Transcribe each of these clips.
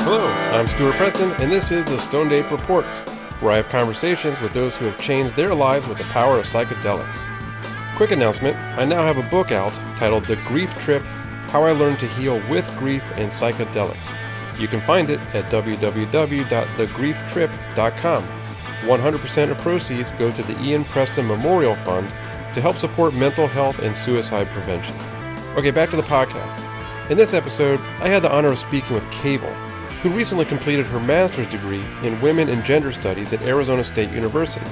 Hello, I'm Stuart Preston, and this is the Stoned Ape Reports, where I have conversations with those who have changed their lives with the power of psychedelics. Quick announcement, I now have a book out titled The Grief Trip, How I Learned to Heal with Grief and Psychedelics. You can find it at www.thegrieftrip.com. 100% of proceeds go to the Ian Preston Memorial Fund to help support mental health and suicide prevention. Okay, back to the podcast. In this episode, I had the honor of speaking with Kewal, who recently completed her master's degree in Women and Gender Studies at Arizona State University.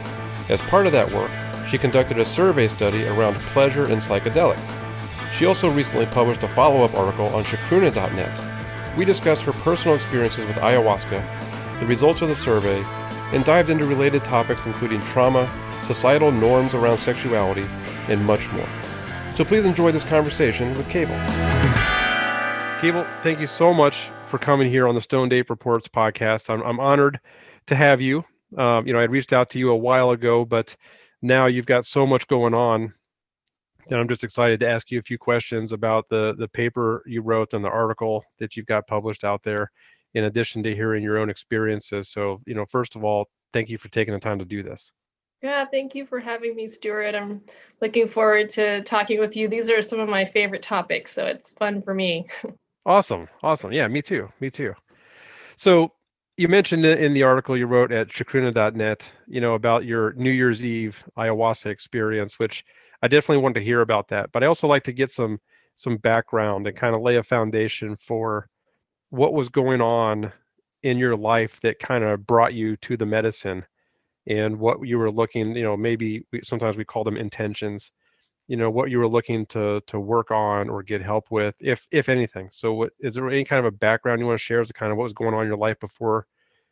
As part of that work, she conducted a survey study around pleasure and psychedelics. She also recently published a follow-up article on chacruna.net. We discussed her personal experiences with ayahuasca, the results of the survey, and dived into related topics including trauma, societal norms around sexuality, and much more. So please enjoy this conversation with Kewal. Kewal, thank you so much for coming here on the Stoned Ape Reports podcast. I'm honored to have you. I had reached out to you a while ago, but now you've got so much going on that I'm just excited to ask you a few questions about the paper you wrote and the article that you've got published out there, in addition to hearing your own experiences. So, first of all, thank you for taking the time to do this. Yeah, thank you for having me, Stuart. I'm looking forward to talking with you. These are some of my favorite topics, so it's fun for me. Awesome. Yeah, me too. So you mentioned in the article you wrote at chacruna.net, about your New Year's Eve ayahuasca experience, which I definitely want to hear about that. But I also like to get some background and kind of lay a foundation for what was going on in your life that kind of brought you to the medicine and what you were looking, maybe sometimes we call them intentions, what you were looking to work on or get help with, if anything. So what is there any kind of a background you want to share as to kind of what was going on in your life before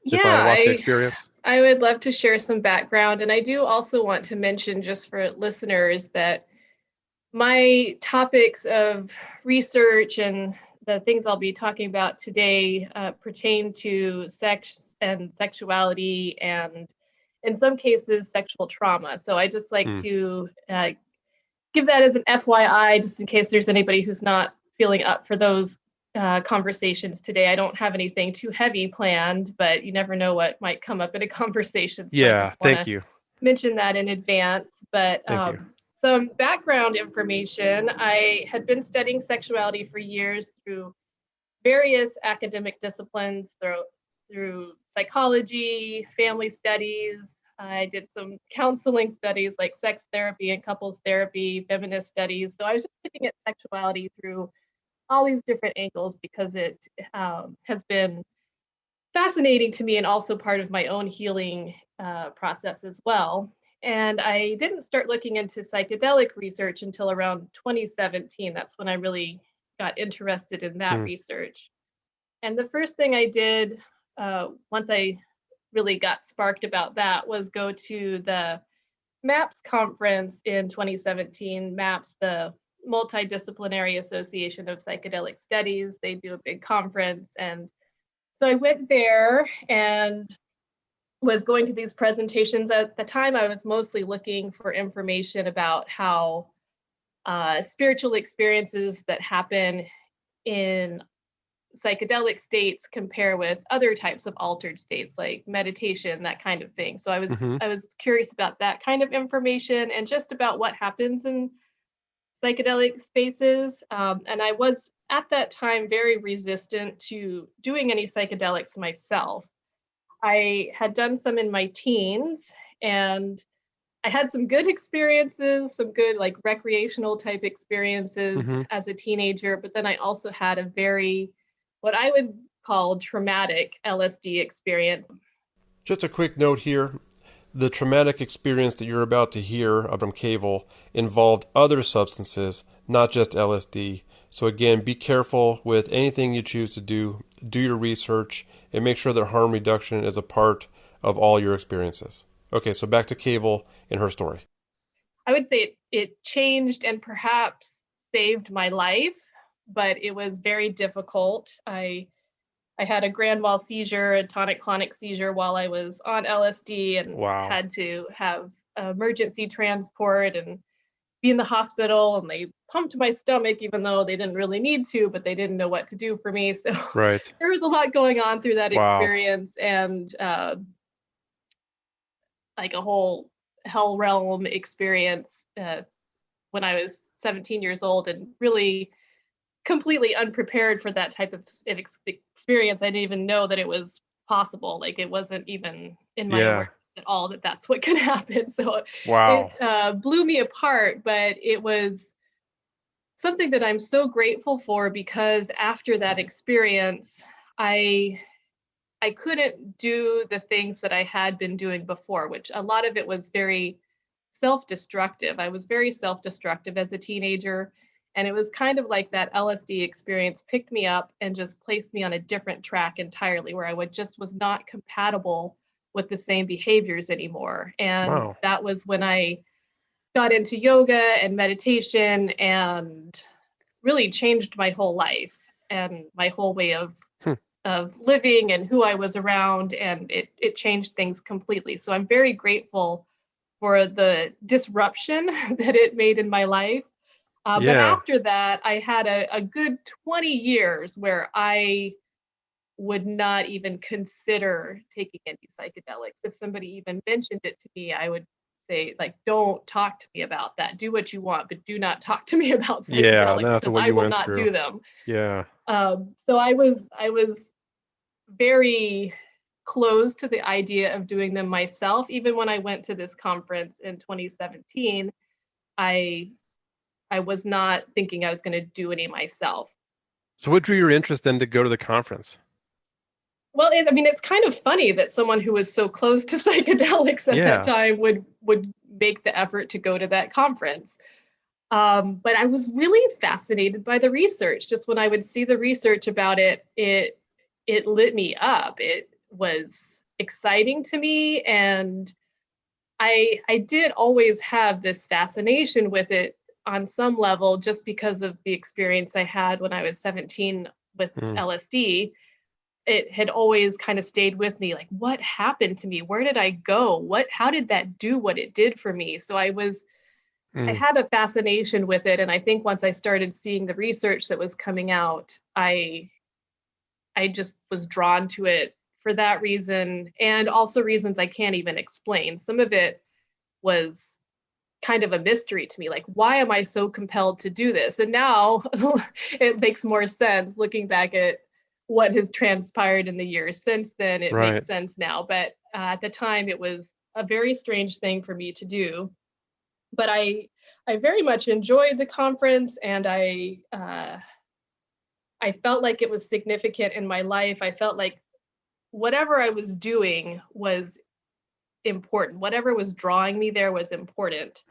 this ayahuasca experience? I would love to share some background. And I do also want to mention, just for listeners, that my topics of research and the things I'll be talking about today pertain to sex and sexuality and, in some cases, sexual trauma. So I just like to give that as an FYI, just in case there's anybody who's not feeling up for those conversations today. I don't have anything too heavy planned, but you never know what might come up in a conversation. So Yeah, I just thank you. Mention that in advance. But some background information. I had been studying sexuality for years through various academic disciplines, through psychology, family studies. I did some counseling studies like sex therapy and couples therapy, feminist studies. So I was just looking at sexuality through all these different angles because it has been fascinating to me and also part of my own healing process as well. And I didn't start looking into psychedelic research until around 2017. That's when I really got interested in that research. And the first thing I did once I really got sparked about that was go to the MAPS conference in 2017. MAPS, the Multidisciplinary Association of Psychedelic Studies. They do a big conference. And so I went there and was going to these presentations. At the time, I was mostly looking for information about how spiritual experiences that happen in psychedelic states compare with other types of altered states like meditation, that kind of thing. So I was curious about that kind of information and just about what happens in psychedelic spaces. And I was at that time very resistant to doing any psychedelics myself. I had done some in my teens and I had some good experiences, some good like recreational type experiences as a teenager, but then I also had a very, what I would call traumatic LSD experience. Just a quick note here. The traumatic experience that you're about to hear from Kewal involved other substances, not just LSD. So again, be careful with anything you choose to do. Do your research and make sure that harm reduction is a part of all your experiences. Okay, so back to Kewal and her story. I would say it changed and perhaps saved my life, but it was very difficult. I had a grand mal seizure, a tonic-clonic seizure while I was on LSD and had to have emergency transport and be in the hospital, and they pumped my stomach, even though they didn't really need to, but they didn't know what to do for me. So there was a lot going on through that experience, and like a whole hell realm experience when I was 17 years old, and really completely unprepared for that type of experience. I didn't even know that it was possible. Like, it wasn't even in my awareness at all that that's what could happen. So it blew me apart, but it was something that I'm so grateful for, because after that experience, I couldn't do the things that I had been doing before, which a lot of it was very self-destructive. I was very self-destructive as a teenager. And it was kind of like that LSD experience picked me up and just placed me on a different track entirely, where I was not compatible with the same behaviors anymore. And that was when I got into yoga and meditation, and really changed my whole life and my whole way of living and who I was around. And it changed things completely. So I'm very grateful for the disruption that it made in my life. But after that, I had a good 20 years where I would not even consider taking any psychedelics. If somebody even mentioned it to me, I would say, like, don't talk to me about that. Do what you want, but do not talk to me about psychedelics, because I will not do them. So I was very close to the idea of doing them myself. Even when I went to this conference in 2017, I was not thinking I was going to do any myself. So what drew your interest then to go to the conference? Well, it's kind of funny that someone who was so close to psychedelics at that time would make the effort to go to that conference. But I was really fascinated by the research. Just when I would see the research about it, it lit me up. It was exciting to me. And I did always have this fascination with it on some level, just because of the experience I had when I was 17 with LSD. It had always kind of stayed with me. Like, what happened to me? Where did I go? How did that do what it did for me? So I had a fascination with it. And I think once I started seeing the research that was coming out, I just was drawn to it for that reason, and also reasons I can't even explain. Some of it was kind of a mystery to me. Like, why am I so compelled to do this? And now it makes more sense looking back at what has transpired in the years since then. It makes sense now. But at the time, it was a very strange thing for me to do. But I very much enjoyed the conference, and I felt like it was significant in my life. I felt like whatever I was doing was important. Whatever was drawing me there was important.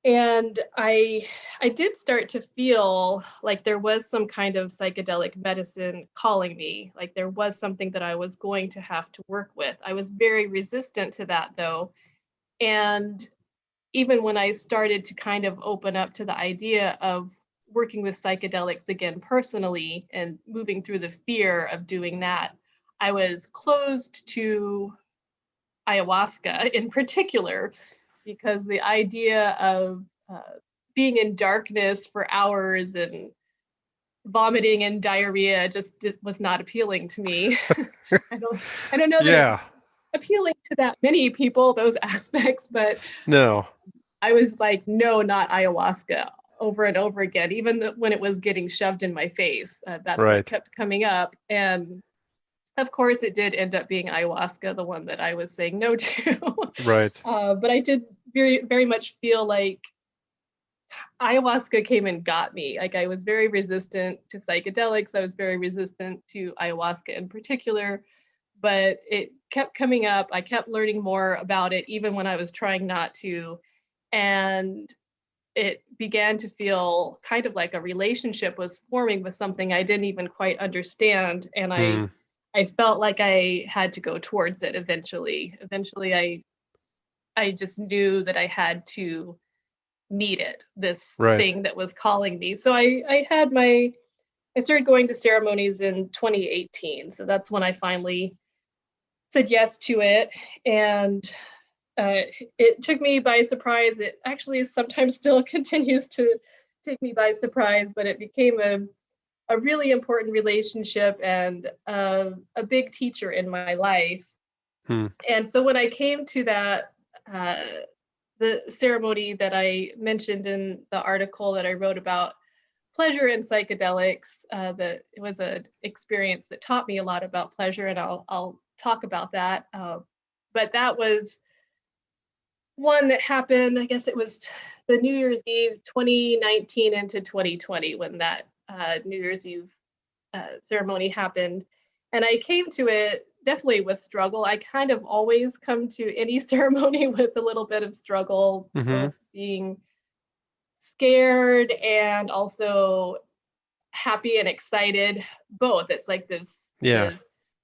And I did start to feel like there was some kind of psychedelic medicine calling me, like there was something that I was going to have to work with. I was very resistant to that, though. And even when I started to kind of open up to the idea of working with psychedelics again personally and moving through the fear of doing that, I was closed to ayahuasca in particular, because the idea of being in darkness for hours and vomiting and diarrhea just was not appealing to me. I don't know that it's appealing to that many people, those aspects, but no, I was like, no, not ayahuasca, over and over again, even when it was getting shoved in my face. That's what kept coming up. And of course, it did end up being ayahuasca, the one that I was saying no to. But I did very, very much feel like ayahuasca came and got me. Like, I was very resistant to psychedelics. I was very resistant to ayahuasca in particular, but it kept coming up. I kept learning more about it, even when I was trying not to. And it began to feel kind of like a relationship was forming with something I didn't even quite understand. And I felt like I had to go towards it eventually. Eventually, I just knew that I had to meet it, this thing that was calling me. So I started going to ceremonies in 2018. So that's when I finally said yes to it. And it took me by surprise. It actually sometimes still continues to take me by surprise, but it became a really important relationship and a big teacher in my life. And so when I came to that, the ceremony that I mentioned in the article that I wrote about pleasure and psychedelics, that it was an experience that taught me a lot about pleasure, and I'll talk about that. But that was one that happened, I guess it was the New Year's Eve 2019 into 2020 when that New Year's Eve ceremony happened. And I came to it definitely with struggle. I kind of always come to any ceremony with a little bit of struggle, both being scared and also happy and excited, both. It's like this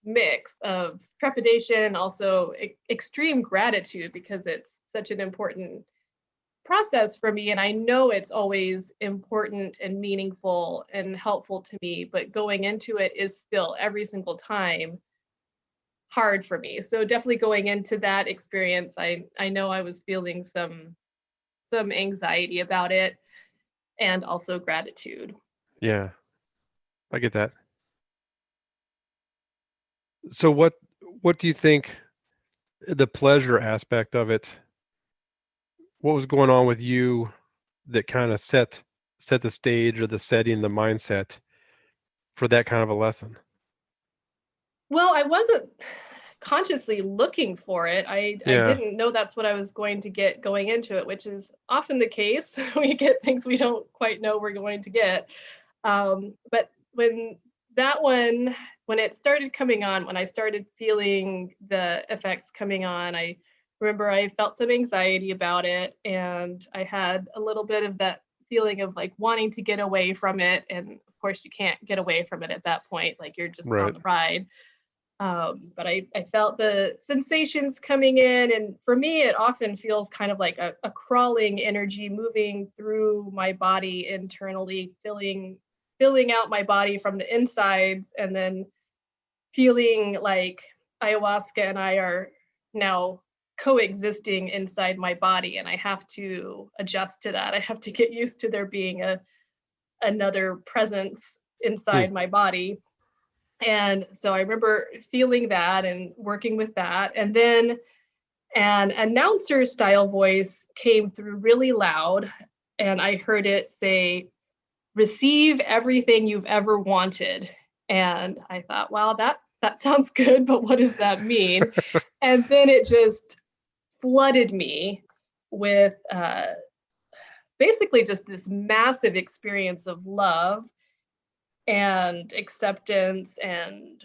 mix of trepidation, also extreme gratitude, because it's such an important process for me, and I know it's always important and meaningful and helpful to me, but going into it is still every single time hard for me. So definitely going into that experience, I know I was feeling some anxiety about it, and also gratitude. Yeah, I get that. So what do you think the pleasure aspect of it, what was going on with you that kind of set the stage or the setting, the mindset for that kind of a lesson? Well, I wasn't consciously looking for it. I didn't know that's what I was going to get going into it, which is often the case. We get things we don't quite know we're going to get. But when it started coming on, when I started feeling the effects coming on, I remember I felt some anxiety about it, and I had a little bit of that feeling of like wanting to get away from it. And of course you can't get away from it at that point, like you're just on the ride. But I felt the sensations coming in, and for me it often feels kind of like a crawling energy moving through my body internally, filling out my body from the insides, and then feeling like ayahuasca and I are now coexisting inside my body, and I have to adjust to that. I have to get used to there being another presence inside my body. And so I remember feeling that and working with that. And then an announcer style voice came through really loud, and I heard it say, "Receive everything you've ever wanted." And I thought, wow, that sounds good, but what does that mean? And then it just flooded me with basically just this massive experience of love and acceptance and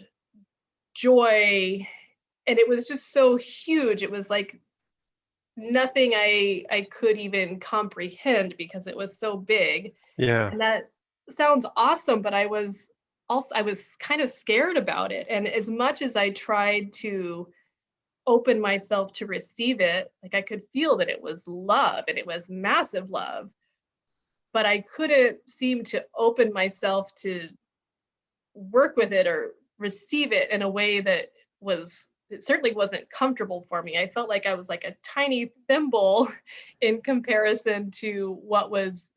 joy. And it was just so huge. It was like nothing I could even comprehend because it was so big. Yeah. And that sounds awesome, but I was kind of scared about it. And as much as I tried to open myself to receive it, like I could feel that it was love and it was massive love, but I couldn't seem to open myself to work with it or receive it in a way that it certainly wasn't comfortable for me. I felt like I was like a tiny thimble in comparison to what was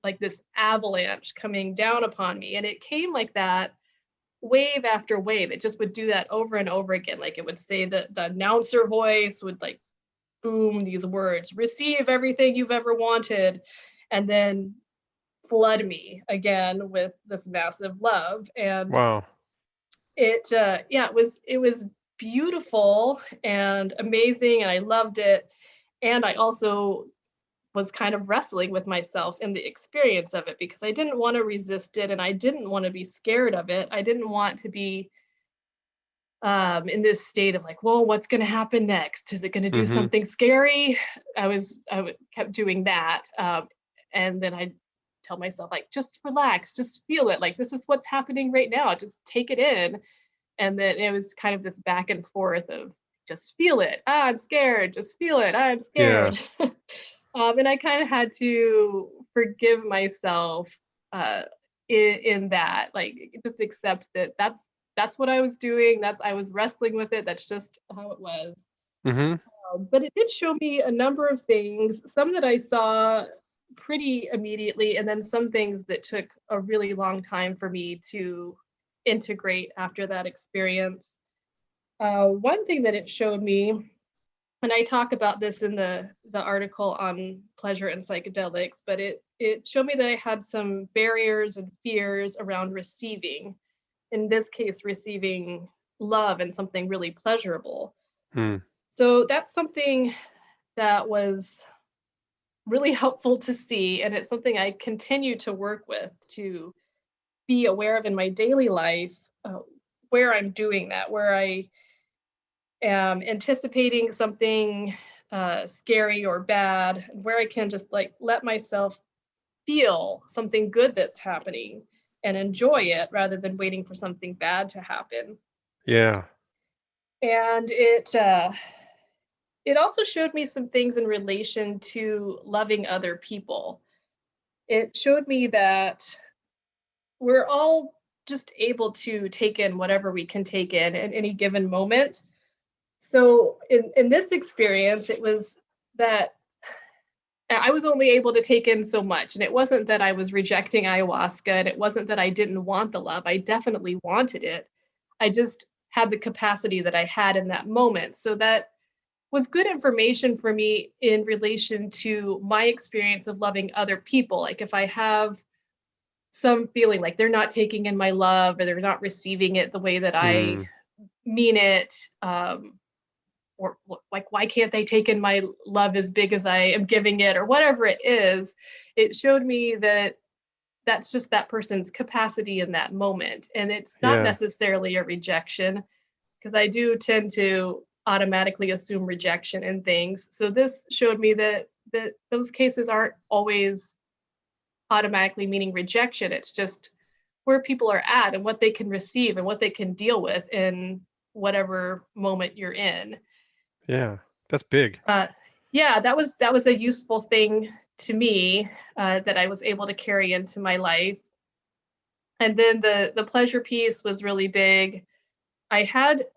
like this avalanche coming down upon me. And it came like that wave after wave. It just would do that over and over again. Like it would say that the announcer voice would like boom these words, "Receive everything you've ever wanted," and then flood me again with this massive love. And wow. it was beautiful and amazing, and I loved it. And I also was kind of wrestling with myself in the experience of it, because I didn't want to resist it and I didn't want to be scared of it. I didn't want to be in this state of like, well, what's going to happen next? Is it going to do something scary? Kept doing that. And then I tell myself, like, just relax, just feel it. Like, this is what's happening right now. Just take it in. And then it was kind of this back and forth of just feel it. Ah, I'm scared. Just feel it. I'm scared. Yeah. And I kind of had to forgive myself in that, like, just accept that that's what I was doing. I was wrestling with it. That's just how it was. Mm-hmm. But it did show me a number of things, some that I saw pretty immediately, and then some things that took a really long time for me to integrate after that experience. One thing that it showed me, and I talk about this in the article on pleasure and psychedelics, but it showed me that I had some barriers and fears around receiving, in this case, receiving love and something really pleasurable. Hmm. So that's something that was really helpful to see. And it's something I continue to work with to be aware of in my daily life, where I'm doing that, where I am anticipating something scary or bad, where I can just like let myself feel something good that's happening and enjoy it rather than waiting for something bad to happen. Yeah. And it also showed me some things in relation to loving other people. It showed me that we're all just able to take in whatever we can take in at any given moment. So in this experience, it was that I was only able to take in so much. And it wasn't that I was rejecting ayahuasca, and it wasn't that I didn't want the love. I definitely wanted it. I just had the capacity that I had in that moment. So that was good information for me in relation to my experience of loving other people. Like if I have some feeling like they're not taking in my love, or they're not receiving it the way that I Hmm. mean it, or like, why can't they take in my love as big as I am giving it, or whatever it is, it showed me that that's just that person's capacity in that moment. And it's not Yeah. necessarily a rejection, because I do tend to automatically assume rejection in things. So this showed me that those cases aren't always automatically meaning rejection. It's just where people are at and what they can receive and what they can deal with in whatever moment you're in. Yeah. That's big. Uh, yeah, that was a useful thing to me, that I was able to carry into my life. And then the pleasure piece was really big. I had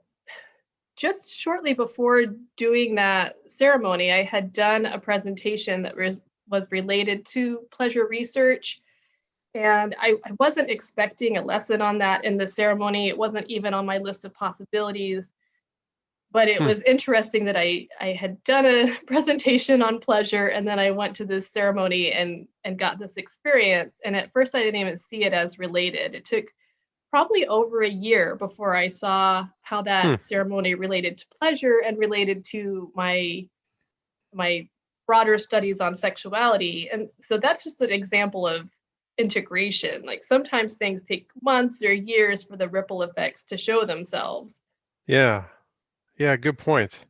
just shortly before doing that ceremony, I had done a presentation that was related to pleasure research. And I wasn't expecting a lesson on that in the ceremony. It wasn't even on my list of possibilities. But it Hmm. was interesting that I had done a presentation on pleasure, and then I went to this ceremony and got this experience. And at first I didn't even see it as related. It took probably over a year before I saw how Hmm. that ceremony related to pleasure and related to my broader studies on sexuality. And so that's just an example of integration. Like sometimes things take months or years for the ripple effects to show themselves. Yeah. Yeah. Good point.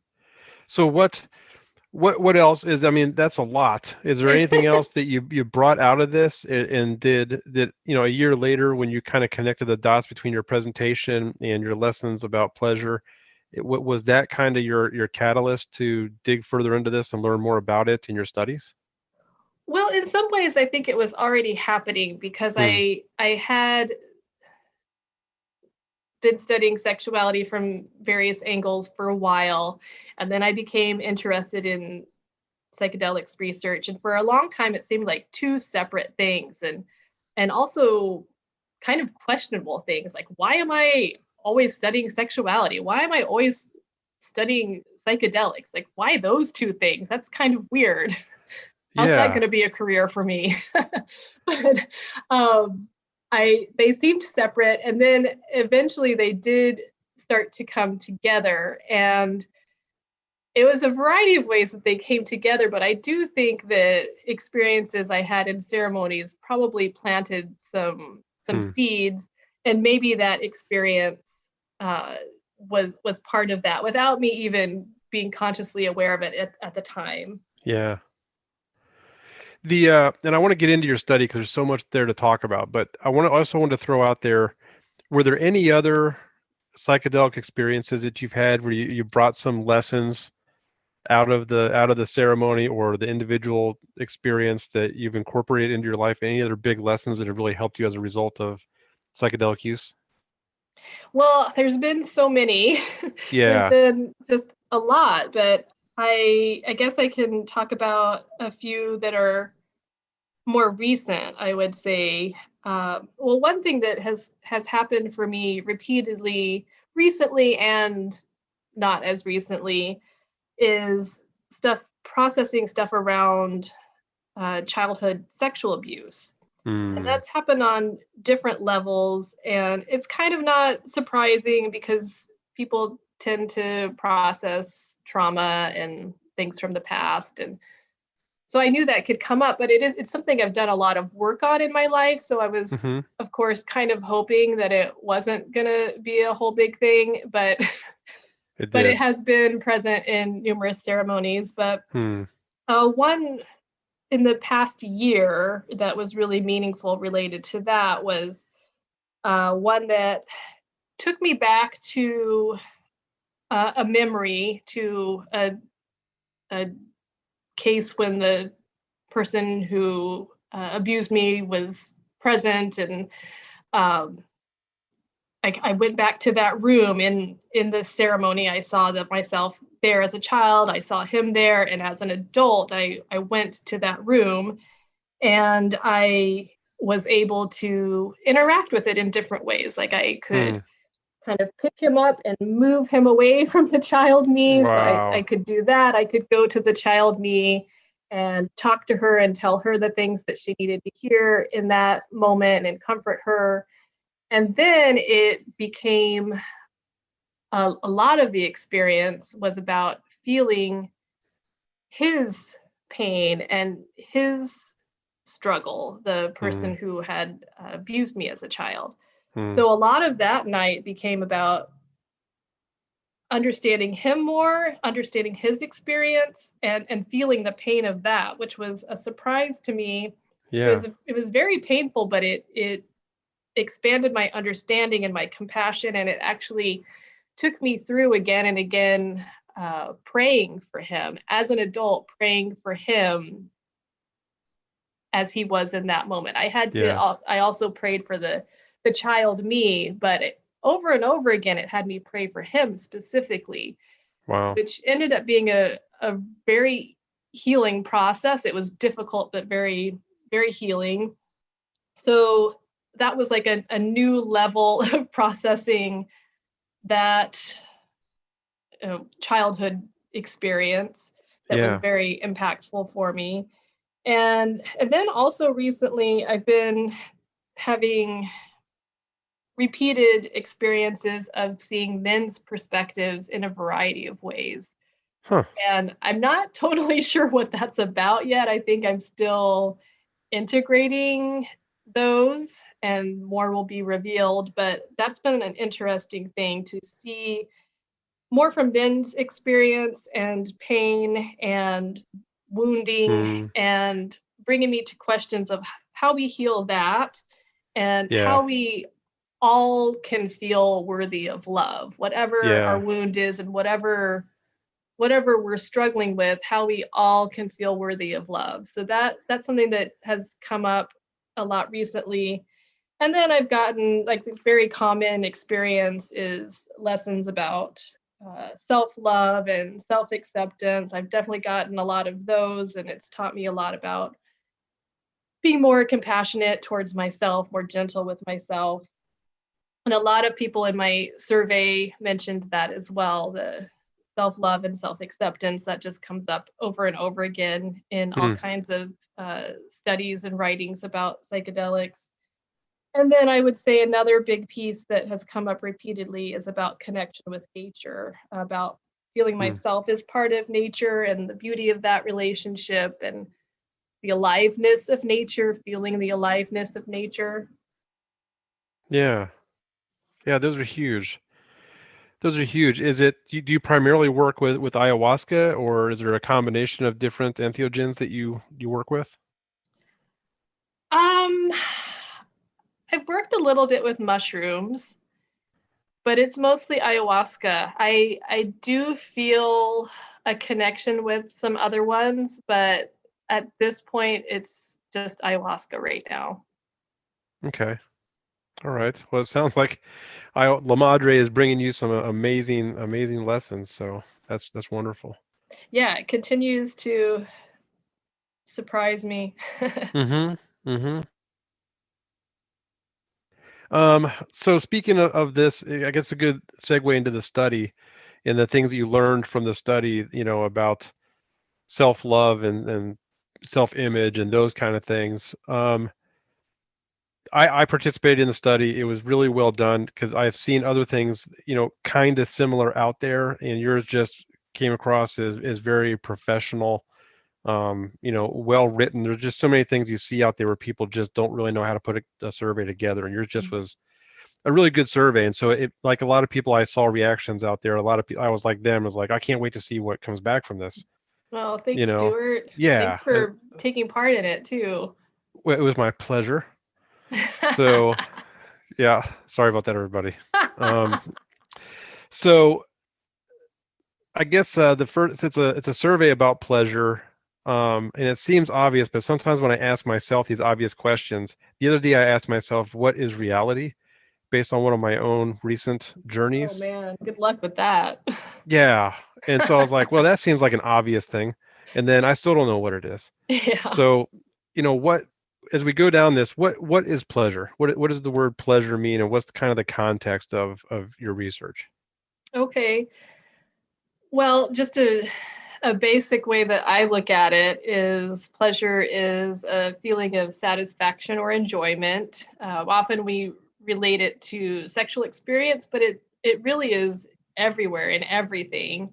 So what else is, I mean, that's a lot. Is there anything else that you brought out of this, and did that, a year later when you kind of connected the dots between your presentation and your lessons about pleasure, what was that kind of your catalyst to dig further into this and learn more about it in your studies? Well, in some ways, I think it was already happening because Hmm. I had been studying sexuality from various angles for a while, and then I became interested in psychedelics research. And for a long time, it seemed like two separate things, and also kind of questionable things. Like, why am I always studying sexuality? Why am I always studying psychedelics? Like, why those two things? That's kind of weird. How's that Yeah. going to be a career for me? But um, I they seemed separate, and then eventually they did start to come together, and it was a variety of ways that they came together. But I do think that experiences I had in ceremonies probably planted some Hmm. seeds, and maybe that experience uh, was part of that without me even being consciously aware of it at the time. Yeah. The and I want to get into your study because there's so much there to talk about, but I want to throw out there, were there any other psychedelic experiences that you've had where you brought some lessons out of the ceremony or the individual experience that you've incorporated into your life? Any other big lessons that have really helped you as a result of psychedelic use? Well, there's been so many. There's Yeah. been just a lot, but I guess I can talk about a few that are more recent, I would say. Well, one thing that has happened for me repeatedly, recently and not as recently, is processing stuff around childhood sexual abuse. And Mm. that's happened on different levels. And it's kind of not surprising because people tend to process trauma and things from the past. And so I knew that could come up, but it's something I've done a lot of work on in my life. So I was, Mm-hmm. of course, kind of hoping that it wasn't gonna be a whole big thing, but It but it did. has been present in numerous ceremonies. But Hmm. one in the past year that was really meaningful related to that was one that took me back to a memory, to a case when the person who abused me was present. And um, I went back to that room in this ceremony. I saw that myself there as a child. I saw him there, and as an adult, I went to that room, and I was able to interact with it in different ways. Like I Hmm. could kind of pick him up and move him away from the child me. So I Wow. could do that. I could go to the child me and talk to her and tell her the things that she needed to hear in that moment and comfort her. And then it became a lot of the experience was about feeling his pain and his struggle, the Hmm. person who had abused me as a child. Hmm. So a lot of that night became about understanding him more, understanding his experience, and feeling the pain of that, which was a surprise to me. Yeah. It was very painful, but it expanded my understanding and my compassion, and it actually took me through again and again, praying for him as an adult, praying for him as he was in that moment. Yeah. I also prayed for the child me, but over and over again, it had me pray for him specifically, Wow. which ended up being a very healing process. It was difficult, but very, very healing. So that was like a new level of processing that childhood experience that was Yeah. very impactful for me. And then also recently, I've been having repeated experiences of seeing men's perspectives in a variety of ways. Huh. And I'm not totally sure what that's about yet. I think I'm still integrating those, and more will be revealed. But that's been an interesting thing to see more from men's experience and pain and wounding, Hmm. and bringing me to questions of how we heal that and Yeah. how we all can feel worthy of love, whatever our Yeah. wound is and whatever we're struggling with, how we all can feel worthy of love. So that's something that has come up a lot recently. And then I've gotten, like, the very common experience is lessons about self-love and self-acceptance. I've definitely gotten a lot of those, and it's taught me a lot about being more compassionate towards myself, more gentle with myself. And a lot of people in my survey mentioned that as well, the self-love and self-acceptance that just comes up over and over again in all Hmm. kinds of studies and writings about psychedelics. And then I would say another big piece that has come up repeatedly is about connection with nature, about feeling Hmm. myself as part of nature and the beauty of that relationship, and the aliveness of nature, feeling the aliveness of nature. Yeah. Yeah. Those are huge. Those are huge. Do you primarily work with ayahuasca, or is there a combination of different entheogens that you work with? Um, I've worked a little bit with mushrooms, but it's mostly ayahuasca. I do feel a connection with some other ones, but at this point, it's just ayahuasca right now. Okay. All right. Well, it sounds like La Madre is bringing you some amazing lessons. So that's wonderful. Yeah, it continues to surprise me. Mm-hmm. Mm-hmm. So speaking of this, I guess a good segue into the study and the things that you learned from the study, about self-love and self-image and those kind of things. I participated in the study. It was really well done because I've seen other things, kind of similar out there, and yours just came across as very professional, well written. There's just so many things you see out there where people just don't really know how to put a survey together, and yours just was a really good survey. And so it, like a lot of people, I saw reactions out there. A lot of people, I was like them, was like, I can't wait to see what comes back from this. Well, thanks, Stuart. Yeah, Thanks for taking part in it too. it was my pleasure. So yeah, sorry about that, everybody. Um, so I guess the first, it's a survey about pleasure. And it seems obvious, but sometimes when I ask myself these obvious questions, the other day I asked myself, what is reality? Based on one of my own recent Oh journeys. man, good luck with that. Yeah. And so I was like, well, that seems like an obvious thing. And then I still don't know what it is. Yeah. So, what, as we go down this, what is pleasure? What does the word pleasure mean? And what's kind of the context of your research? Okay. Well, just a basic way that I look at it is pleasure is a feeling of satisfaction or enjoyment. Often we relate it to sexual experience, but it really is everywhere in everything.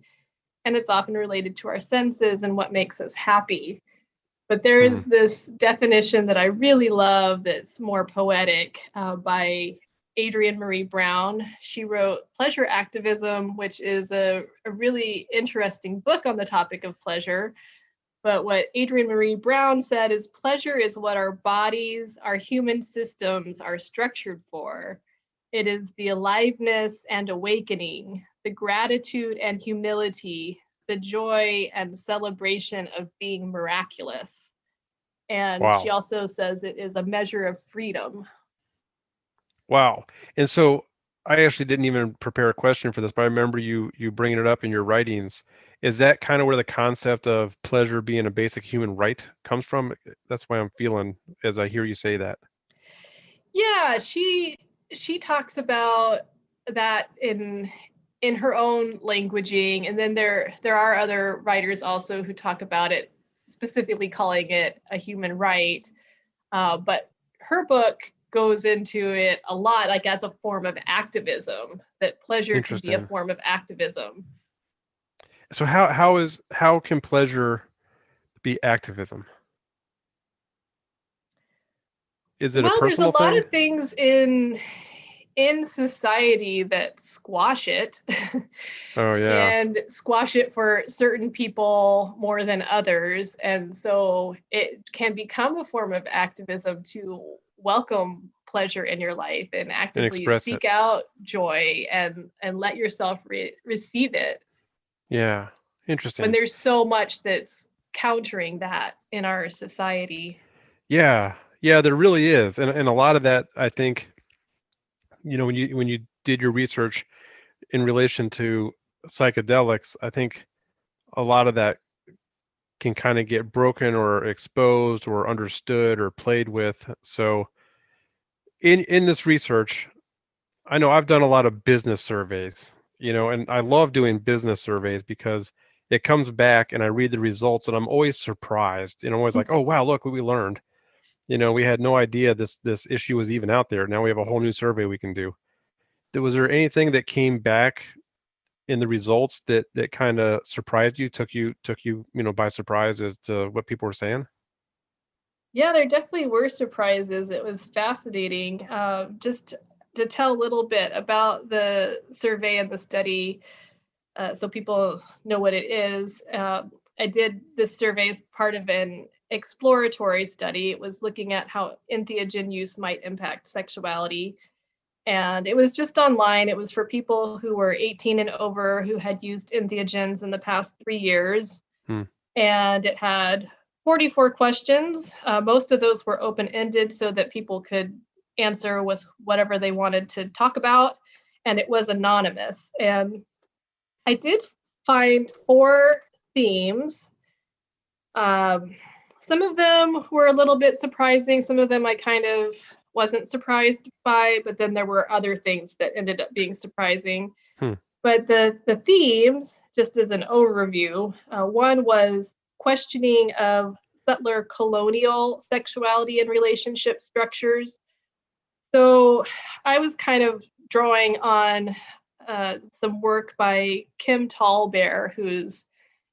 And it's often related to our senses and what makes us happy. But there's this definition that I really love that's more poetic by Adrienne Marie Brown. She wrote Pleasure Activism, which is a really interesting book on the topic of pleasure. But what Adrienne Marie Brown said is pleasure is what our bodies, our human systems are structured for. It is the aliveness and awakening, the gratitude and humility, the joy and celebration of being miraculous. And she Wow. also says it is a measure of freedom. Wow. And so I actually didn't even prepare a question for this, but I remember you bringing it up in your writings. Is that kind of where the concept of pleasure being a basic human right comes from? That's why I'm feeling as I hear you say that. Yeah, she talks about that in her own languaging, and then there are other writers also who talk about it, specifically calling it a human right. But her book goes into it a lot, like as a form of activism. That pleasure can be a Interesting. form of activism. So how can pleasure be activism? Is it a Well, there's a personal lot thing? of things in society that squash it Oh yeah. and squash it for certain people more than others. And so it can become a form of activism to welcome pleasure in your life and And actively express it. seek out joy and let yourself receive it Yeah. when Interesting. there's so much that's countering that in our society. Yeah. Yeah, there really is. And a lot of that, I think, when you did your research in relation to psychedelics, I think a lot of that can kind of get broken or exposed or understood or played with. So in this research, I know I've done a lot of business surveys, and I love doing business surveys because it comes back and I read the results and I'm always surprised, and I'm always like, oh wow, look what we learned. We had no idea this issue was even out there. Now we have a whole new survey we can do. Was there anything that came back in the results that kind of surprised you, took you by surprise as to what people were saying? Yeah, there definitely were surprises. It was fascinating. Just to tell a little bit about the survey and the study, so people know what it is. I did this survey as part of an exploratory study. It was looking at how entheogen use might impact sexuality. And it was just online. It was for people who were 18 and over who had used entheogens in the past 3 years. Hmm. And it had 44 questions. Most of those were open ended so that people could answer with whatever they wanted to talk about, and it was anonymous. And I did find 4 themes. Some of them were a little bit surprising. Some of them I kind of wasn't surprised by, but then there were other things that ended up being surprising. But the themes, just as an overview, one was questioning of settler colonial sexuality and relationship structures. So I was kind of drawing on some work by Kim Tallbear, who's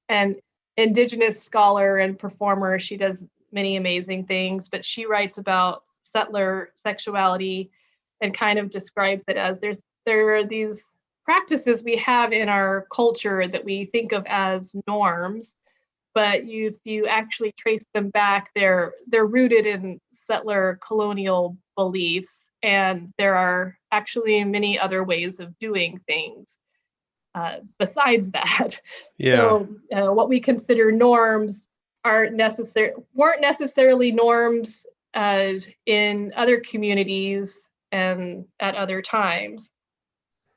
an Indigenous scholar and performer. She does many amazing things, but she writes about settler sexuality and kind of describes it as there are these practices we have in our culture that we think of as norms, but if you actually trace them back, they're rooted in settler colonial beliefs, and there are actually many other ways of doing things besides that. Yeah. So what we consider norms weren't necessarily norms in other communities and at other times.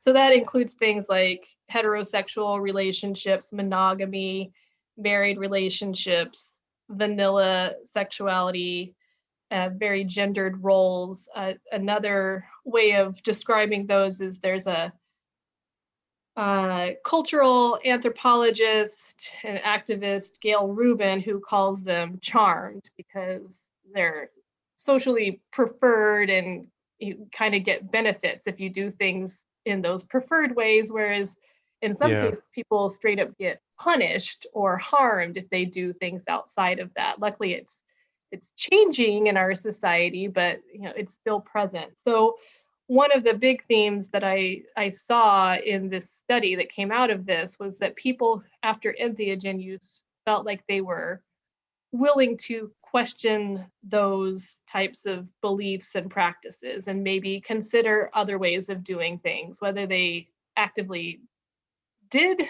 So that includes things like heterosexual relationships, monogamy, married relationships, vanilla sexuality, very gendered roles. Another way of describing those is there's a cultural anthropologist and activist, Gail Rubin, who calls them charmed because they're socially preferred and you kind of get benefits if you do things in those preferred ways, whereas in some cases people straight up get punished or harmed if they do things outside of that. Luckily it's changing in our society, but it's still present. So one of the big themes that I saw in this study that came out of this was that people after entheogen use felt like they were willing to question those types of beliefs and practices and maybe consider other ways of doing things. Whether they actively did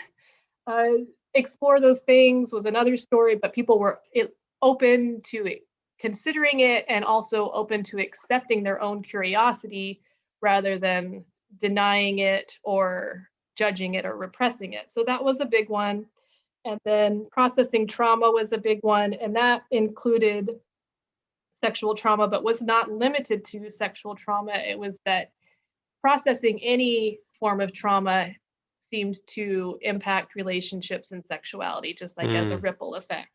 explore those things was another story, but people were open to considering it and also open to accepting their own curiosity rather than denying it or judging it or repressing it. So that was a big one. And then processing trauma was a big one, and that included sexual trauma, but was not limited to sexual trauma. It was that processing any form of trauma seemed to impact relationships and sexuality, just like as a ripple effect.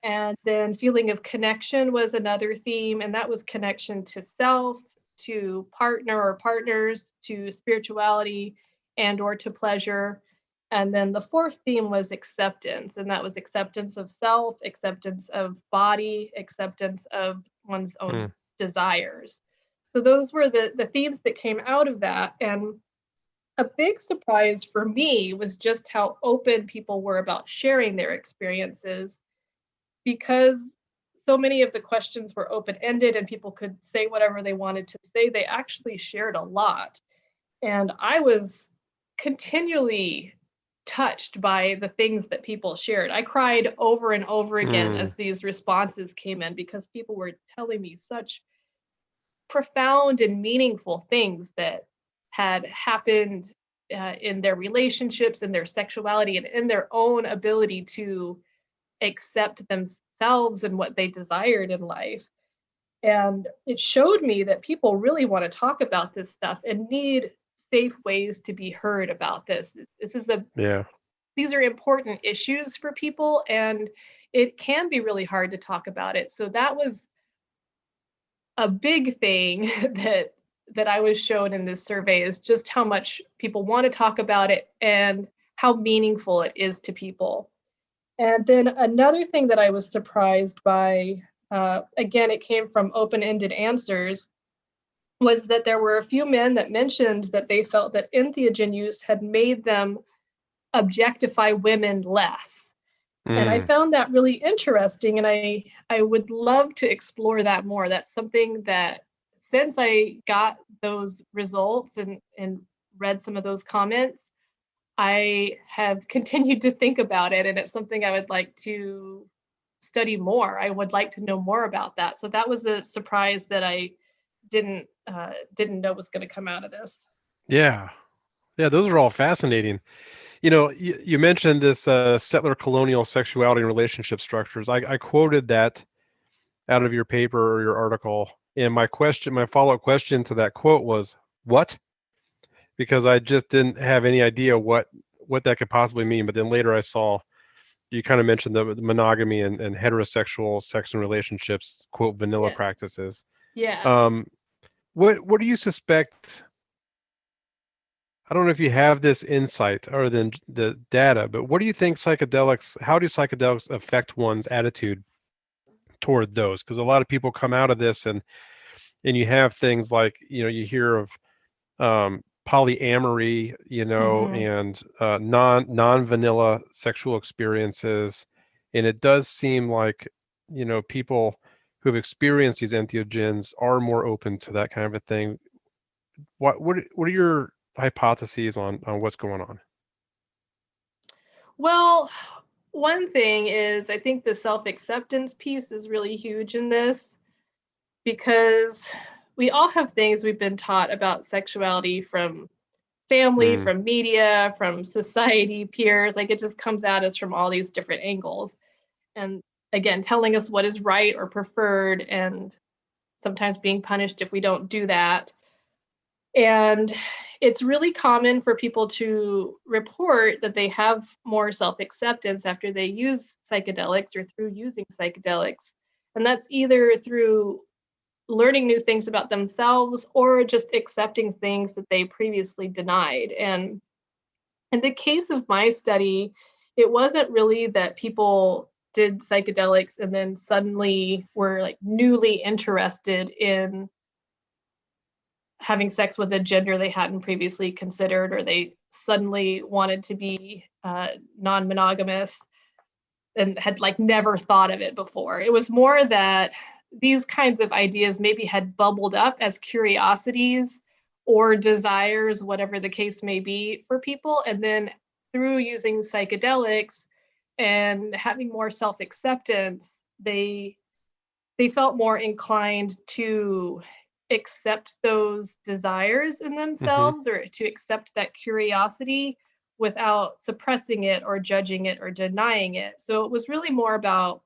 And then feeling of connection was another theme, and that was connection to self, to partner or partners, to spirituality, and or to pleasure. And then the 4th theme was acceptance, and that was acceptance of self, acceptance of body, acceptance of one's own desires. So those were the themes that came out of that. And a big surprise for me was just how open people were about sharing their experiences, because so many of the questions were open-ended and people could say whatever they wanted to say. They actually shared a lot. And I was continually touched by the things that people shared. I cried over and over again as these responses came in, because people were telling me such profound and meaningful things that had happened in their relationships and their sexuality and in their own ability to accept themselves and what they desired in life. And it showed me that people really want to talk about this stuff and need safe ways to be heard about this. These are important issues for people, and it can be really hard to talk about it. So that was a big thing that I was shown in this survey, is just how much people want to talk about it and how meaningful it is to people. And then another thing that I was surprised by, again, it came from open-ended answers, was that there were a few men that mentioned that they felt that entheogen use had made them objectify women less. And I found that really interesting, and I would love to explore that more. That's something that, since I got those results and read some of those comments, I have continued to think about it, and it's something I would like to study more. I would like to know more about that. So that was a surprise that I didn't know was going to come out of this. Yeah. Yeah, those are all fascinating. You mentioned this settler colonial sexuality and relationship structures. I quoted that out of your paper or your article, and my follow-up question to that quote was, what? Because I just didn't have any idea what that could possibly mean. But then later I saw you kind of mentioned the monogamy and heterosexual sex and relationships, quote, vanilla Yeah. practices. Yeah. What do you suspect? I don't know if you have this insight other than the data, but what do you think how do psychedelics affect one's attitude toward those? Because a lot of people come out of this and you have things like, you hear of polyamory, Mm-hmm. and non-vanilla sexual experiences. And it does seem like, people who have experienced these entheogens are more open to that kind of a thing. What are your hypotheses on what's going on? Well, one thing is I think the self-acceptance piece is really huge in this, because we all have things we've been taught about sexuality from family, Mm, from media, from society, peers. Like, it just comes at us from all these different angles. And again, telling us what is right or preferred, and sometimes being punished if we don't do that. And it's really common for people to report that they have more self acceptance after they use psychedelics or through using psychedelics. And that's either through learning new things about themselves or just accepting things that they previously denied. And in the case of my study, it wasn't really that people did psychedelics and then suddenly were like newly interested in having sex with a gender they hadn't previously considered, or they suddenly wanted to be non-monogamous and had like never thought of it before. It was more that these kinds of ideas maybe had bubbled up as curiosities or desires, whatever the case may be for people. And then through using psychedelics and having more self-acceptance, they felt more inclined to accept those desires in mm-hmm. themselves, or to accept that curiosity without suppressing it or judging it or denying it. So it was really more about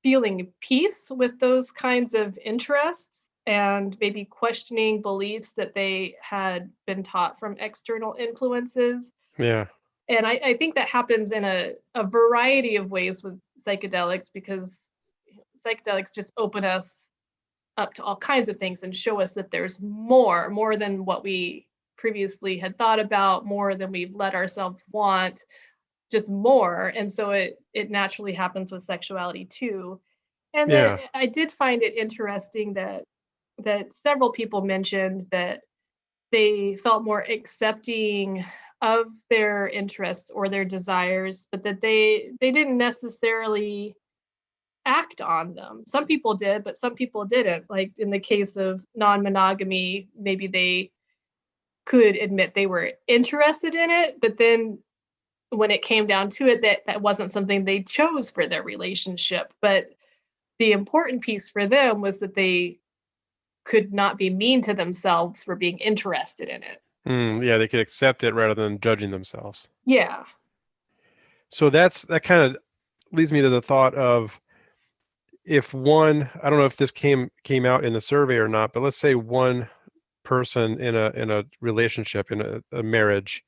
feeling peace with those kinds of interests and maybe questioning beliefs that they had been taught from external influences. Yeah. And I think that happens in a variety of ways with psychedelics, because psychedelics just open us up to all kinds of things and show us that there's more than what we previously had thought about, more than we've let ourselves want, just more. And so it naturally happens with sexuality too. And then Yeah. I did find it interesting that several people mentioned that they felt more accepting of their interests or their desires, but that they didn't necessarily act on them. Some people did, but some people didn't. Like in the case of non-monogamy, maybe they could admit they were interested in it, but then when it came down to it, that wasn't something they chose for their relationship. But the important piece for them was that they could not be mean to themselves for being interested in it. Yeah, they could accept it rather than judging themselves. Yeah. So that kind of leads me to the thought of, if one, I don't know if this came out in the survey or not, but let's say one person in a relationship, in a marriage,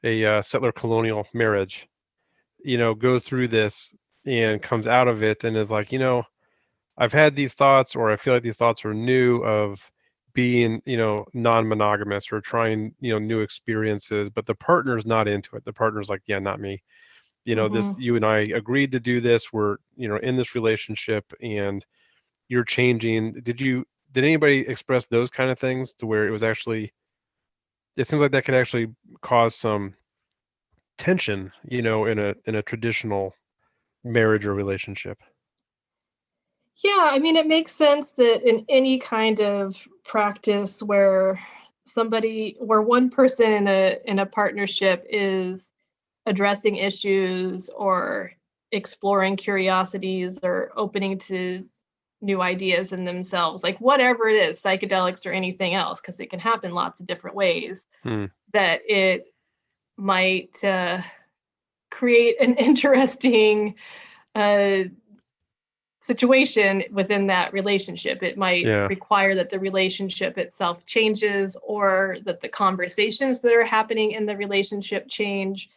a settler colonial marriage, goes through this and comes out of it and is like, I've had these thoughts, or I feel like these thoughts are new, of being, non-monogamous or trying, new experiences, but the partner's not into it. The partner's like, yeah, not me. Mm-hmm. This, you and I agreed to do this. We're, in this relationship, and you're changing. Did anybody express those kind of things to where it was actually, it seems like that could actually cause some tension, in a traditional marriage or relationship? Yeah, I mean, it makes sense that in any kind of practice where one person in a partnership is addressing issues or exploring curiosities or opening to new ideas in themselves, like whatever it is, psychedelics or anything else, because it can happen lots of different ways, that it might create an interesting situation within that relationship. It might require that the relationship itself changes, or that the conversations that are happening in the relationship change.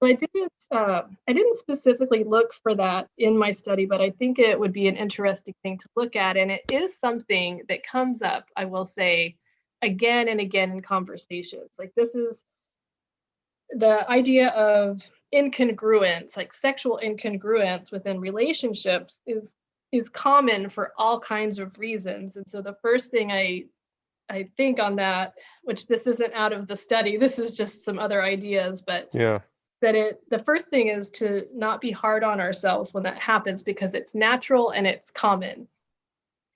So I didn't specifically look for that in my study, but I think it would be an interesting thing to look at. And it is something that comes up, I will say, again and again in conversations. Like, this is the idea of incongruence, like sexual incongruence within relationships is common for all kinds of reasons. And so the first thing I think on that, which this isn't out of the study, this is just some other ideas, but the first thing is to not be hard on ourselves when that happens, because it's natural and it's common.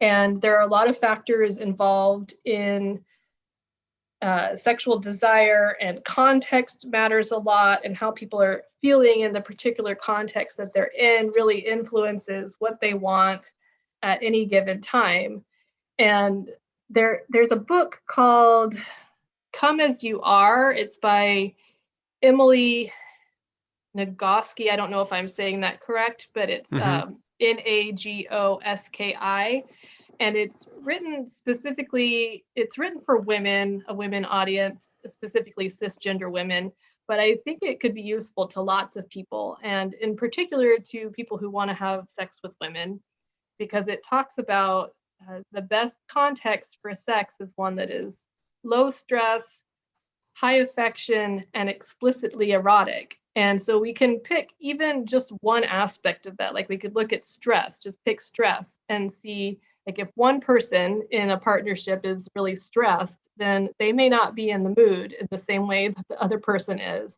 And there are a lot of factors involved in sexual desire, and context matters a lot, and how people are feeling in the particular context that they're in really influences what they want at any given time. And there's a book called Come As You Are. It's by Emily Nagoski. I don't know if I'm saying that correct, but it's Nagoski. And it's written for women, a women audience, specifically cisgender women. But I think it could be useful to lots of people, and in particular to people who want to have sex with women, because it talks about the best context for sex is one that is low stress, high affection, and explicitly erotic. And so we can pick even just one aspect of that. Like, we could look at stress, just pick stress and see, like, if one person in a partnership is really stressed, then they may not be in the mood in the same way that the other person is.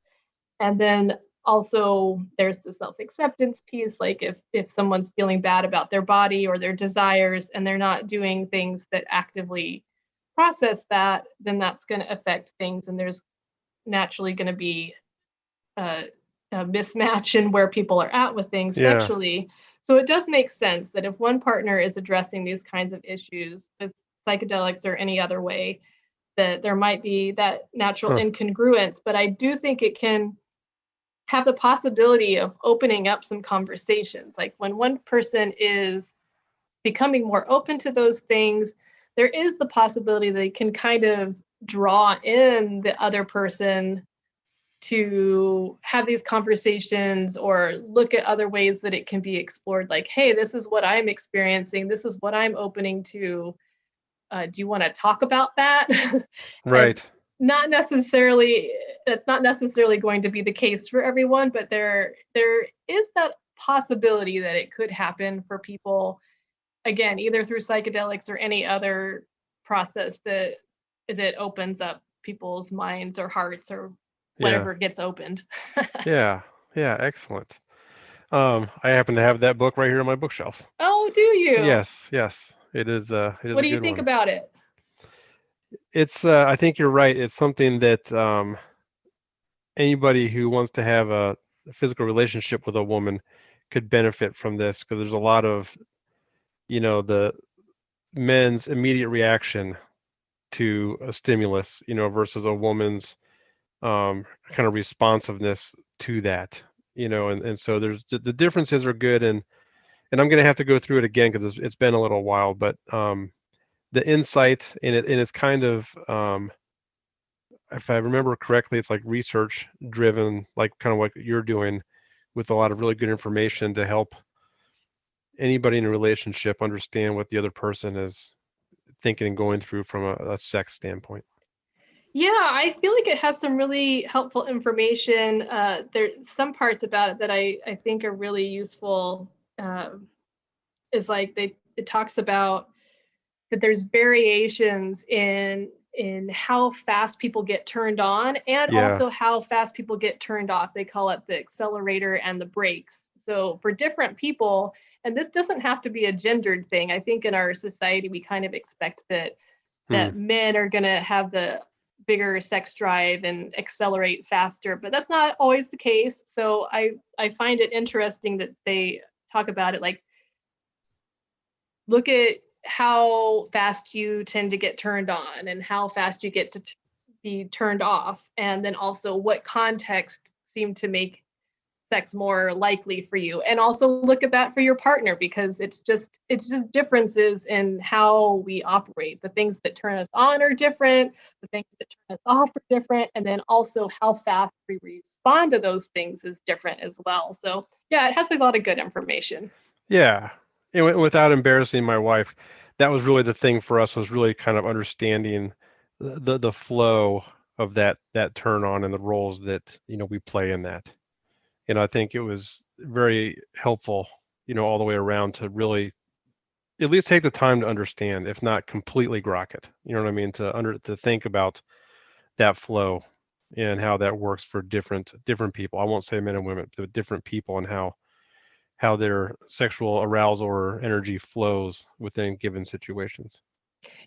And then also there's the self-acceptance piece. Like, if someone's feeling bad about their body or their desires, and they're not doing things that actively process that, then that's going to affect things. And there's naturally going to be a mismatch in where people are at with things sexually. So it does make sense that if one partner is addressing these kinds of issues with psychedelics or any other way, that there might be that natural incongruence. But I do think it can have the possibility of opening up some conversations. Like, when one person is becoming more open to those things, there is the possibility they can kind of draw in the other person to have these conversations, or look at other ways that it can be explored. Like, hey, this is what I'm experiencing. This is what I'm opening to. Do you want to talk about that? Right. That's not necessarily going to be the case for everyone, but there is that possibility that it could happen for people, again, either through psychedelics or any other process that opens up people's minds or hearts, or whatever gets opened. Yeah, excellent. I happen to have that book right here on my bookshelf. Oh, do you? Yes, it is. What do you think about it? It's. I think you're right. It's something that anybody who wants to have a physical relationship with a woman could benefit from this, because there's a lot of, the men's immediate reaction to a stimulus, versus a woman's kind of responsiveness to that, and so there's the differences are good, and I'm going to have to go through it again, because it's been a little while, but the insight in it, and it's kind of if I remember correctly, it's like research driven, like kind of what you're doing, with a lot of really good information to help anybody in a relationship understand what the other person is thinking and going through from a sex standpoint. Yeah, I feel like it has some really helpful information. There's some parts about it that I think are really useful. Is like it talks about that there's variations in how fast people get turned on, and also how fast people get turned off. They call it the accelerator and the brakes. So for different people, and this doesn't have to be a gendered thing. I think in our society we kind of expect that men are going to have the bigger sex drive and accelerate faster, but that's not always the case. So I find it interesting that they talk about it like look at how fast you tend to get turned on and how fast you get to be turned off. And then also what context seem to make sex more likely for you, and also look at that for your partner, because it's just differences in how we operate. The things that turn us on are different, the things that turn us off are different, and then also how fast we respond to those things is different as well. So yeah, it has a lot of good information. Yeah. And without embarrassing my wife, that was really the thing for us, was really kind of understanding the flow of that turn on and the roles that, we play in that. And I think it was very helpful, all the way around, to really at least take the time to understand, if not completely grok it. You know what I mean? To think about that flow and how that works for different people. I won't say men and women, but different people, and how their sexual arousal or energy flows within given situations.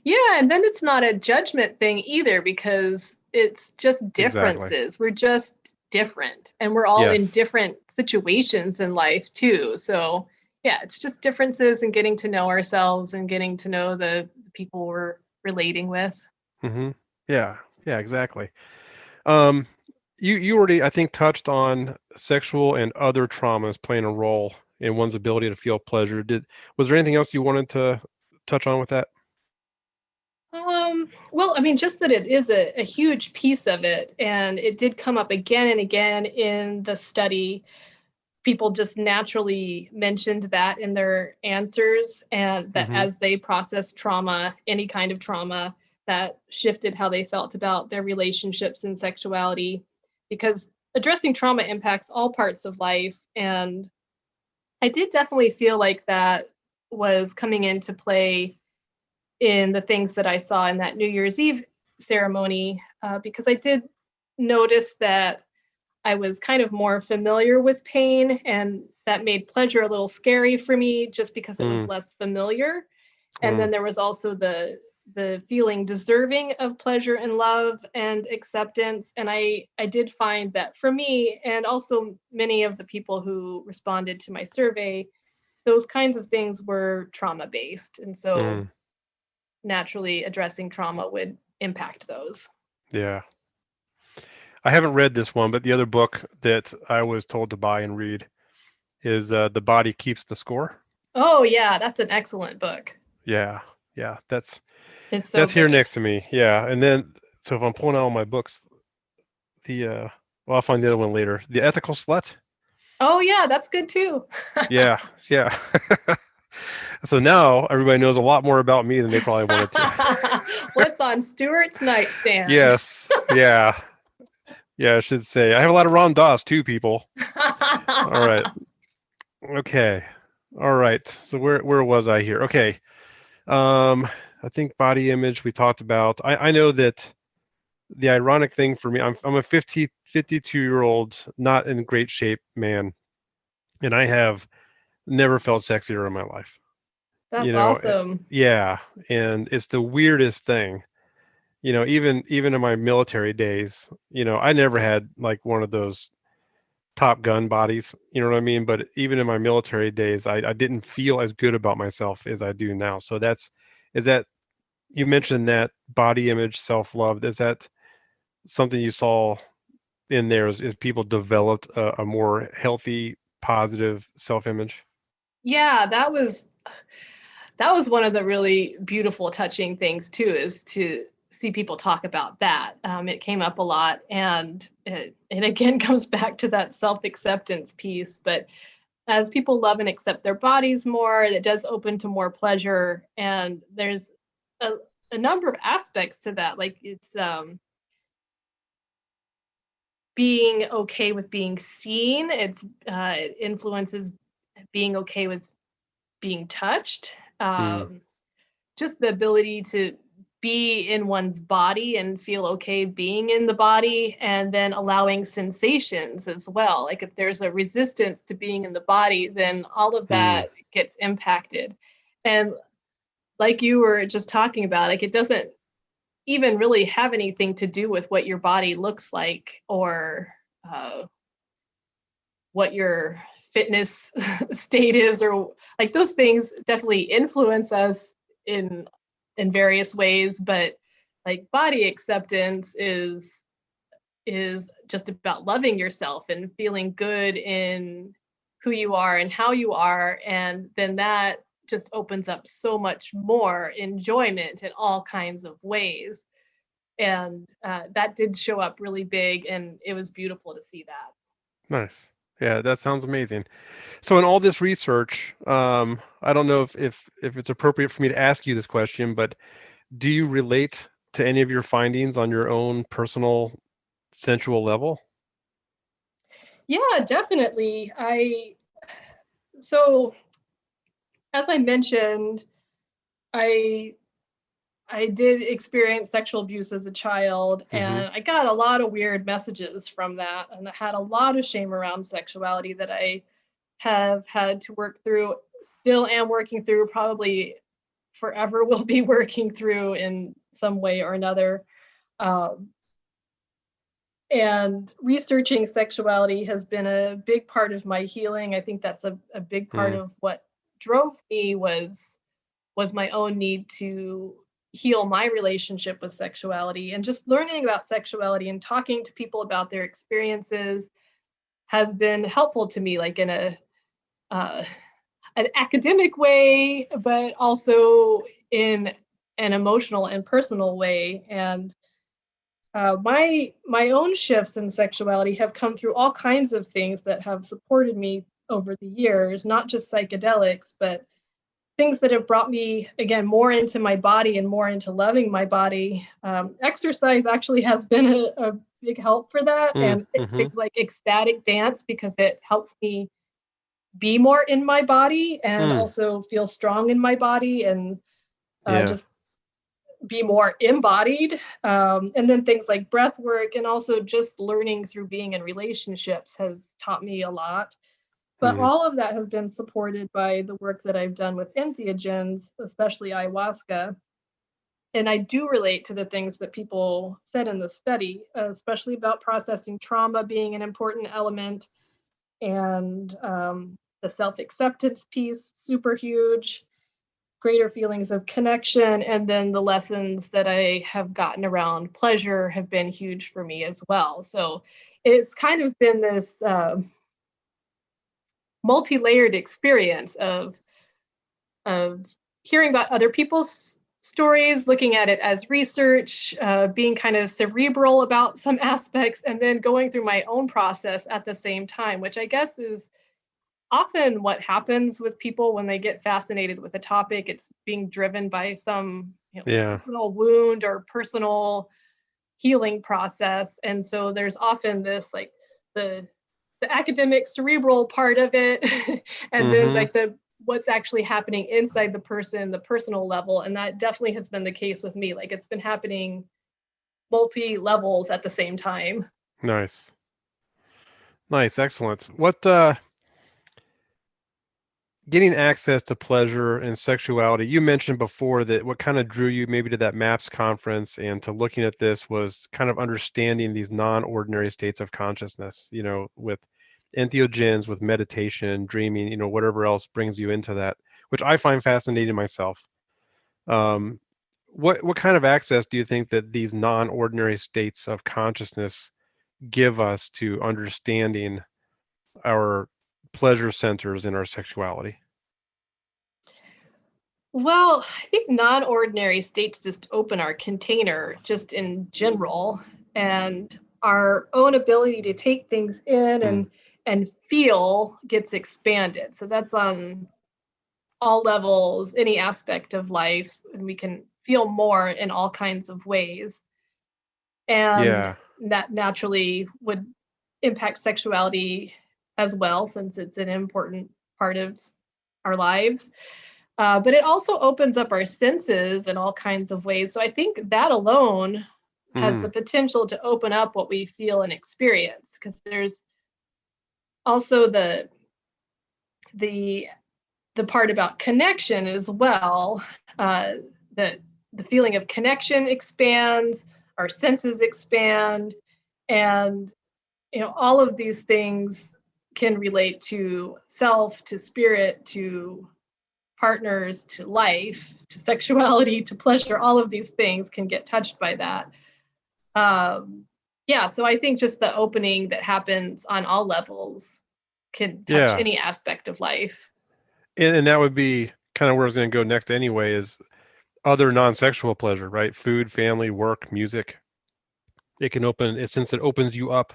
Yeah, and then it's not a judgment thing either, because it's just Exactly. differences. We're just different, and we're all in Yes. different situations in life too. So yeah, it's just differences and getting to know ourselves and getting to know the people we're relating with. Mm-hmm. Yeah. Yeah, exactly. Um, you already, I think, touched on sexual and other traumas playing a role in one's ability to feel pleasure. Was there anything else you wanted to touch on with that? Well, I mean, just that it is a huge piece of it, and it did come up again and again in the study. People just naturally mentioned that in their answers, and that Mm-hmm. as they processed trauma, any kind of trauma, that shifted how they felt about their relationships and sexuality, because addressing trauma impacts all parts of life. And I did definitely feel like that was coming into play in the things that I saw in that New Year's Eve ceremony, because I did notice that I was kind of more familiar with pain, and that made pleasure a little scary for me just because it was Mm, less familiar. And mm, then there was also the feeling deserving of pleasure and love and acceptance. And I did find that for me, and also many of the people who responded to my survey, those kinds of things were trauma based. And so mm. naturally addressing trauma would impact those. Yeah. I haven't read this one, but the other book that I was told to buy and read is The Body Keeps the Score. Oh yeah, that's an excellent book. Yeah. Yeah. It's so That's here good. next to me. Yeah. And then, so if I'm pulling out all my books, the well, I'll find the other one later. The Ethical Slut. Oh yeah, that's good too. Yeah. Yeah. So now everybody knows a lot more about me than they probably wanted to. What's on Stuart's nightstand? Yes. Yeah. Yeah. I should say I have a lot of Ram Dass too, people. All right. Okay. All right. So where was I here? Okay. Um, I think body image we talked about. I know that the ironic thing for me, I'm a 52-year-old, not in great shape man, and I have never felt sexier in my life. You That's know, awesome. yeah, and it's the weirdest thing. Even in my military days, I never had like one of those Top Gun bodies, you know what I mean? But even in my military days, I didn't feel as good about myself as I do now. So is that, you mentioned that body image, self-love, is that something you saw in there, is people developed a more healthy, positive self-image? Yeah, that was one of the really beautiful, touching things too, is to see people talk about that. It came up a lot, and it again comes back to that self-acceptance piece. But as people love and accept their bodies more, it does open to more pleasure. And there's a, a number of aspects to that. Like it's being okay with being seen. It influences being okay with being touched. Mm, Just the ability to be in one's body and feel okay being in the body, and then allowing sensations as well. Like if there's a resistance to being in the body, then all of mm, that gets impacted. And like you were just talking about, like it doesn't even really have anything to do with what your body looks like, or uh, what your fitness state is, or like those things definitely influence us in various ways, but like body acceptance is just about loving yourself and feeling good in who you are and how you are, and then that just opens up so much more enjoyment in all kinds of ways. And that did show up really big, and it was beautiful to see that. Nice. Yeah, that sounds amazing. So in all this research, I don't know if it's appropriate for me to ask you this question, but do you relate to any of your findings on your own personal sensual level? Yeah, definitely. So as I mentioned, I I did experience sexual abuse as a child, Mm-hmm. and I got a lot of weird messages from that. And I had a lot of shame around sexuality that I have had to work through, still am working through, probably forever will be working through in some way or another. Um, and researching sexuality has been a big part of my healing. I think that's a big part Mm. of what drove me was my own need to heal my relationship with sexuality, and just learning about sexuality and talking to people about their experiences has been helpful to me, like in a uh, an academic way, but also in an emotional and personal way. And my own shifts in sexuality have come through all kinds of things that have supported me over the years, not just psychedelics, but things that have brought me again more into my body and more into loving my body. Exercise actually has been a big help for that, Mm. and Mm-hmm. things like ecstatic dance, because it helps me be more in my body and Mm. also feel strong in my body, and Yeah. just be more embodied. And then things like breath work, and also just learning through being in relationships has taught me a lot. But Mm. all of that has been supported by the work that I've done with entheogens, especially ayahuasca. And I do relate to the things that people said in the study, especially about processing trauma being an important element, and the self acceptance piece, super huge, greater feelings of connection. And then the lessons that I have gotten around pleasure have been huge for me as well. So it's kind of been this multi-layered experience of hearing about other people's stories, looking at it as research, being kind of cerebral about some aspects, and then going through my own process at the same time, which I guess is often what happens with people when they get fascinated with a topic. It's being driven by some, Yeah. personal wound or personal healing process. And so there's often this, like, the academic cerebral part of it and then Mm-hmm. like the what's actually happening inside the person, the personal level. And that definitely has been the case with me. Like, it's been happening multi levels at the same time. Nice. Nice. Excellent. What getting access to pleasure and sexuality, you mentioned before that what kind of drew you maybe to that MAPS conference and to looking at this was kind of understanding these non-ordinary states of consciousness, with entheogens, with meditation, dreaming, whatever else brings you into that, which I find fascinating myself. Um, what kind of access do you think that these non-ordinary states of consciousness give us to understanding our pleasure centers in our sexuality? Well, I think non ordinary states just open our container, just in general, and our own ability to take things in Mm. and feel gets expanded. So that's on all levels, any aspect of life, and we can feel more in all kinds of ways. And Yeah. that naturally would impact sexuality as well, since it's an important part of our lives. But it also opens up our senses in all kinds of ways. So I think that alone has the Mm. potential to open up what we feel and experience, because there's also the the part about connection as well. That the feeling of connection expands, our senses expand, and all of these things can relate to self, to spirit, to partners, to life, to sexuality, to pleasure. All of these things can get touched by that. So I think just the opening that happens on all levels can touch any aspect of life. And that would be kind of where I was going to go next anyway, is other non-sexual pleasure, right? Food, family, work, music. It can open, since it opens you up,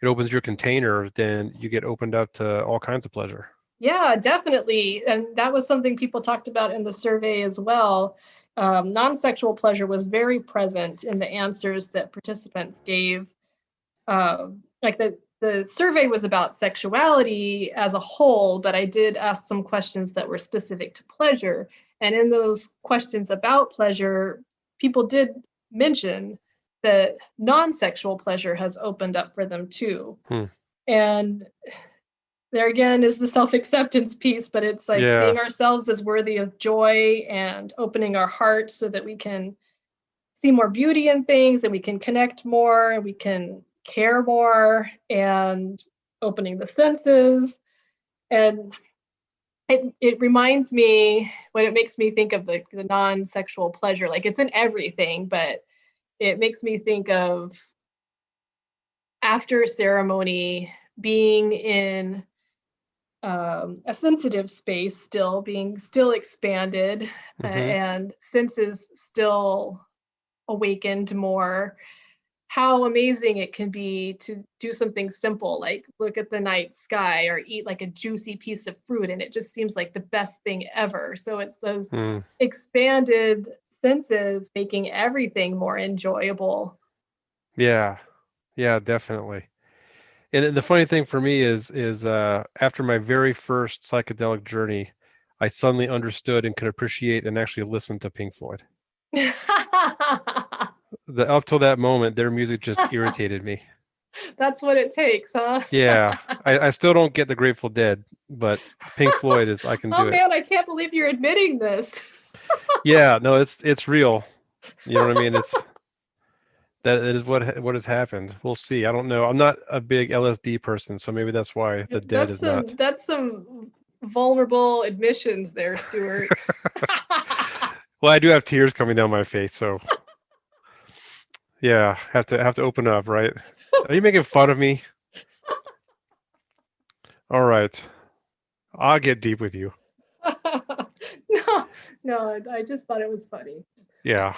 it opens your container, then you get opened up to all kinds of pleasure. Yeah, definitely. And that was something people talked about in the survey as well. Non-sexual pleasure was very present in the answers that participants gave. Like the survey was about sexuality as a whole, but I did ask some questions that were specific to pleasure. And in those questions about pleasure, people did mention that non-sexual pleasure has opened up for them too. And there again is the self-acceptance piece, but it's like seeing ourselves as worthy of joy and opening our hearts so that we can see more beauty in things and we can connect more and we can care more, and opening the senses. And it reminds me, when it makes me think of the non-sexual pleasure, like it's in everything, but it makes me think of after ceremony being in a sensitive space, still expanded, and senses still awakened more. How amazing it can be to do something simple like look at the night sky or eat like a juicy piece of fruit, and it just seems like the best thing ever. So it's those expanded senses making everything more enjoyable. Yeah, definitely. And the funny thing for me is after my very first psychedelic journey, I suddenly understood and could appreciate and actually listen to Pink Floyd. Up till that moment, their music just irritated me. That's what it takes, huh? Yeah, I still don't get the Grateful Dead, but Pink Floyd is, I can do it. Oh man, I can't believe you're admitting this. Yeah, no, it's real. You know what I mean? That is what has happened. We'll see. I don't know. I'm not a big LSD person, so maybe that's why the Dead is not. That's some vulnerable admissions there, Stuart. Well, I do have tears coming down my face, so yeah, have to open up, right? Are you making fun of me? All right, I'll get deep with you. No, I just thought it was funny. Yeah.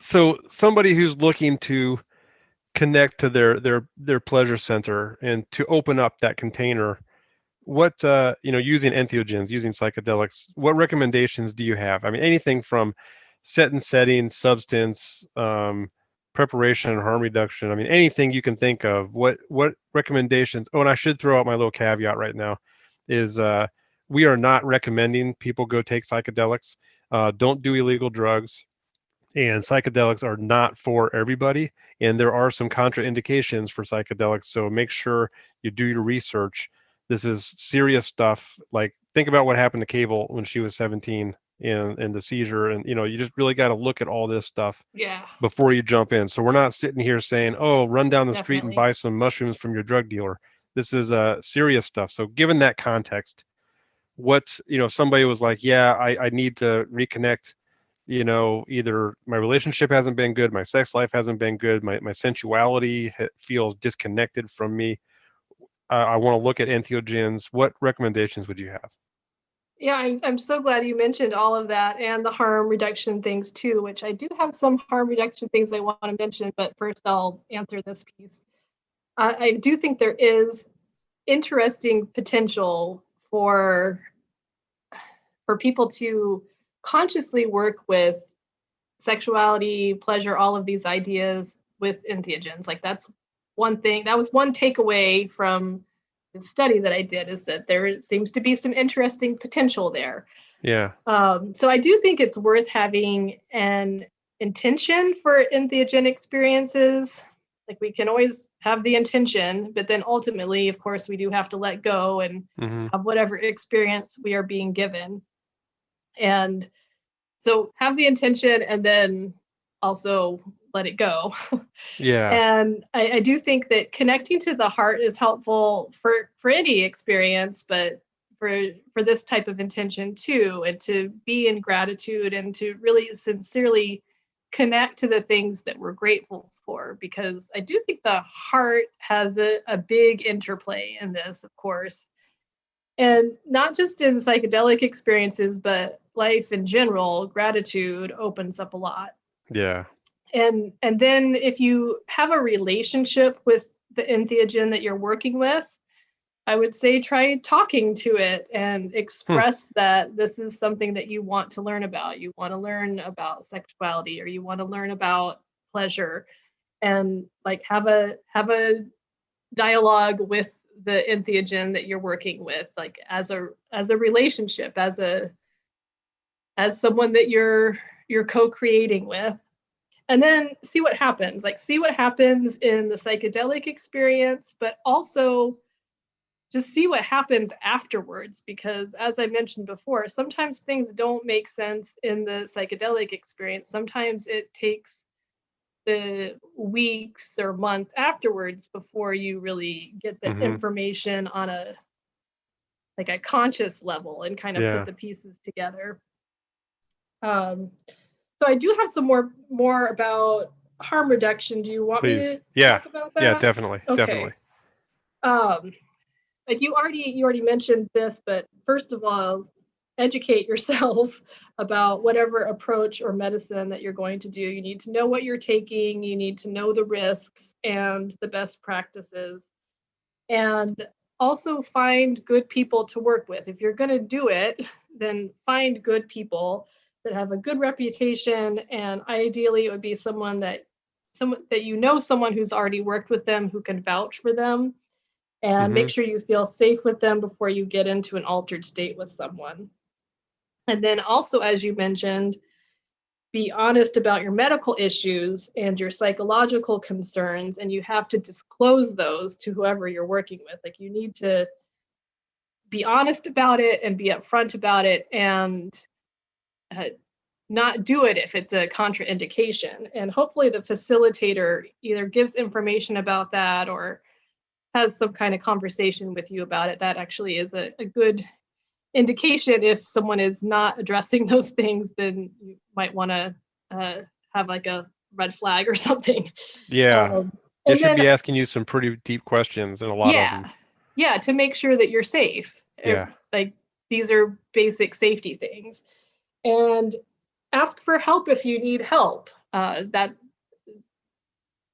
So somebody who's looking to connect to their pleasure center and to open up that container, what using entheogens, using psychedelics, what recommendations do you have? I mean, anything from set and setting, substance, preparation and harm reduction. I mean, anything you can think of. What recommendations? Oh, and I should throw out my little caveat right now is we are not recommending people go take psychedelics. Don't do illegal drugs. And psychedelics are not for everybody. And there are some contraindications for psychedelics. So make sure you do your research. This is serious stuff. Like, think about what happened to Kewal when she was 17 and the seizure. And, you just really got to look at all this stuff before you jump in. So we're not sitting here saying, oh, run down the street and buy some mushrooms from your drug dealer. This is serious stuff. So given that context, what, somebody was like, yeah, I need to reconnect. Either my relationship hasn't been good, my sex life hasn't been good, my sensuality feels disconnected from me. I want to look at entheogens. What recommendations would you have? Yeah, I'm so glad you mentioned all of that and the harm reduction things too, which I do have some harm reduction things I want to mention, but first I'll answer this piece. I do think there is interesting potential for people to consciously work with sexuality, pleasure, all of these ideas with entheogens. Like that was one takeaway from the study that I did, is that there seems to be some interesting potential there. Yeah. So I do think it's worth having an intention for entheogenic experiences. Like we can always have the intention, but then ultimately, of course, we do have to let go and have whatever experience we are being given. And so have the intention, and then also let it go. Yeah. And I do think that connecting to the heart is helpful for any experience, but for this type of intention too, and to be in gratitude and to really sincerely connect to the things that we're grateful for, because I do think the heart has a big interplay in this, of course. And not just in psychedelic experiences, but life in general, gratitude opens up a lot. Yeah. And then if you have a relationship with the entheogen that you're working with, I would say try talking to it and express that this is something that you want to learn about. You want to learn about sexuality, or you want to learn about pleasure, and like have a dialogue with the entheogen that you're working with, like as a relationship, as someone that you're co-creating with. And then see what happens. Like, see what happens in the psychedelic experience, but also just see what happens afterwards, because as I mentioned before, sometimes things don't make sense in the psychedelic experience. Sometimes it takes the weeks or months afterwards before you really get the information on a conscious level and kind of put the pieces together. So I do have some more about harm reduction. Do you want me to talk about that? Yeah, definitely. Okay. Definitely. Like you already mentioned this, but first of all, educate yourself about whatever approach or medicine that you're going to do. You need to know what you're taking. You need to know the risks and the best practices. And also find good people to work with. If you're going to do it, then find good people that have a good reputation, and ideally it would be someone that someone who's already worked with them, who can vouch for them, and make sure you feel safe with them before you get into an altered state with someone. And then also, as you mentioned, be honest about your medical issues and your psychological concerns, and you have to disclose those to whoever you're working with. Like, you need to be honest about it and be upfront about it, and not do it if it's a contraindication. And hopefully the facilitator either gives information about that or has some kind of conversation with you about it. That actually is a good indication. If someone is not addressing those things, then you might want to have like a red flag or something. Yeah. They should be asking you some pretty deep questions, and a lot of them. Yeah, to make sure that you're safe. Yeah. Like, these are basic safety things. And ask for help if you need help. That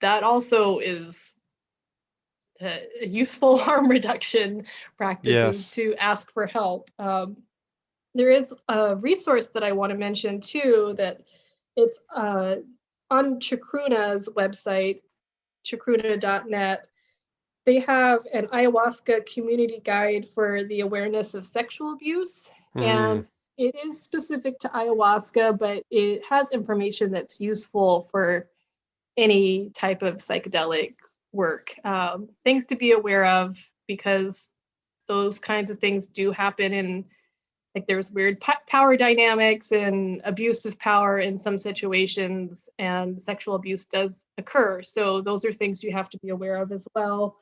also is a useful harm reduction practices, to ask for help. There is a resource that I want to mention too, that it's on Chacruna's website, chacruna.net. They have an ayahuasca community guide for the awareness of sexual abuse. And it is specific to ayahuasca, but it has information that's useful for any type of psychedelic work. Things to be aware of, because those kinds of things do happen in, like, there's weird power dynamics and abuse of power in some situations, and sexual abuse does occur. So those are things you have to be aware of as well.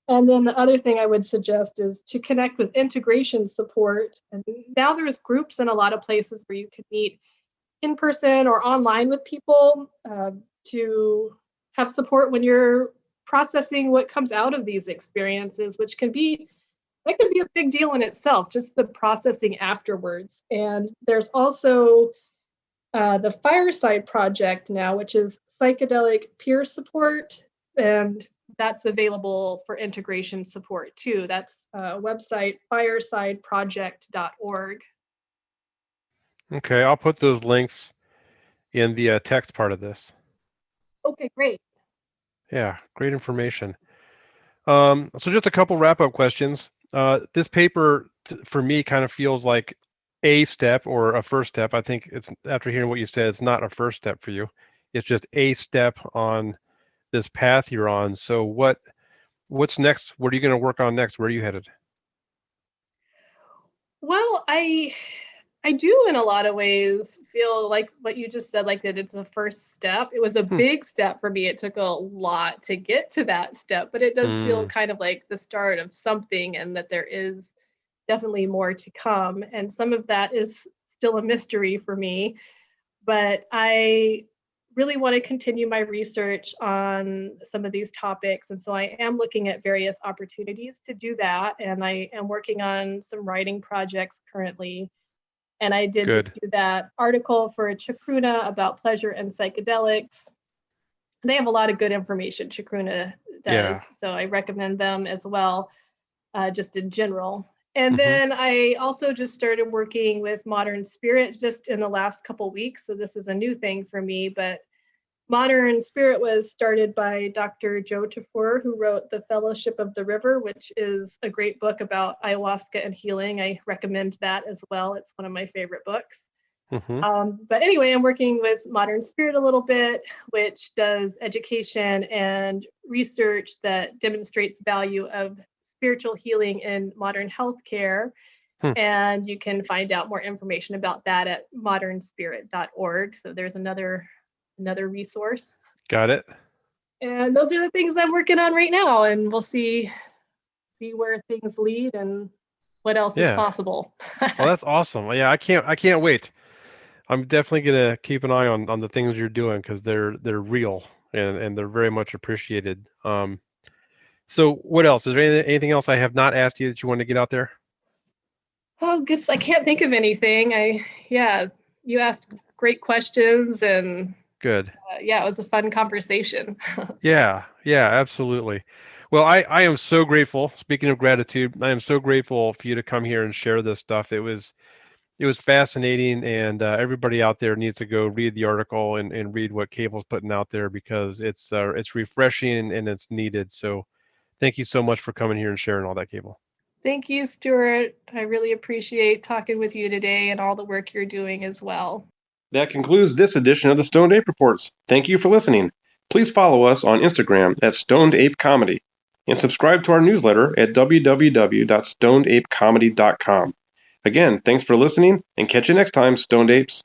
And then the other thing I would suggest is to connect with integration support. And now there's groups in a lot of places where you can meet in person or online with people to have support when you're processing what comes out of these experiences, which can be a big deal in itself, just the processing afterwards. And there's also the Fireside Project now, which is psychedelic peer support, and that's available for integration support too. That's website firesideproject.org. Okay, I'll put those links in the text part of this. Okay, great. Yeah, great information. So just a couple wrap-up questions. This paper, for me, kind of feels like a step or a first step. I think it's, after hearing what you said, it's not a first step for you. It's just a step on this path you're on. So what's next? What are you going to work on next? Where are you headed? Well, I I do in a lot of ways feel like what you just said, like that it's a first step. It was a big step for me. It took a lot to get to that step, but it does feel kind of like the start of something, and that there is definitely more to come. And some of that is still a mystery for me, but I really want to continue my research on some of these topics. And so I am looking at various opportunities to do that. And I am working on some writing projects currently. And I did just do that article for Chacruna about pleasure and psychedelics. They have a lot of good information, Chacruna does. Yeah. So I recommend them as well, just in general. And then I also just started working with Modern Spirit just in the last couple of weeks. So this is a new thing for me, but Modern Spirit was started by Dr. Joe Tafur, who wrote The Fellowship of the River, which is a great book about ayahuasca and healing. I recommend that as well. It's one of my favorite books. But anyway, I'm working with Modern Spirit a little bit, which does education and research that demonstrates value of spiritual healing in modern healthcare. And you can find out more information about that at modernspirit.org. So there's another resource. Got it. And those are the things I'm working on right now, and we'll see where things lead and what else is possible. Well, that's awesome. Yeah, I can't wait. I'm definitely gonna keep an eye on the things you're doing, because they're real and they're very much appreciated. So what else? Is there anything else I have not asked you that you want to get out there? Oh, good. I can't think of anything. You asked great questions, and good. It was a fun conversation. Yeah, absolutely. Well, I am so grateful. Speaking of gratitude, I am so grateful for you to come here and share this stuff. It was fascinating, and everybody out there needs to go read the article and read what Kewal's putting out there, because it's refreshing and it's needed. So thank you so much for coming here and sharing all that, Kewal. Thank you, Stuart. I really appreciate talking with you today and all the work you're doing as well. That concludes this edition of the Stoned Ape Reports. Thank you for listening. Please follow us on Instagram at Stoned Ape Comedy, and subscribe to our newsletter at www.stonedapecomedy.com. Again, thanks for listening, and catch you next time, Stoned Apes.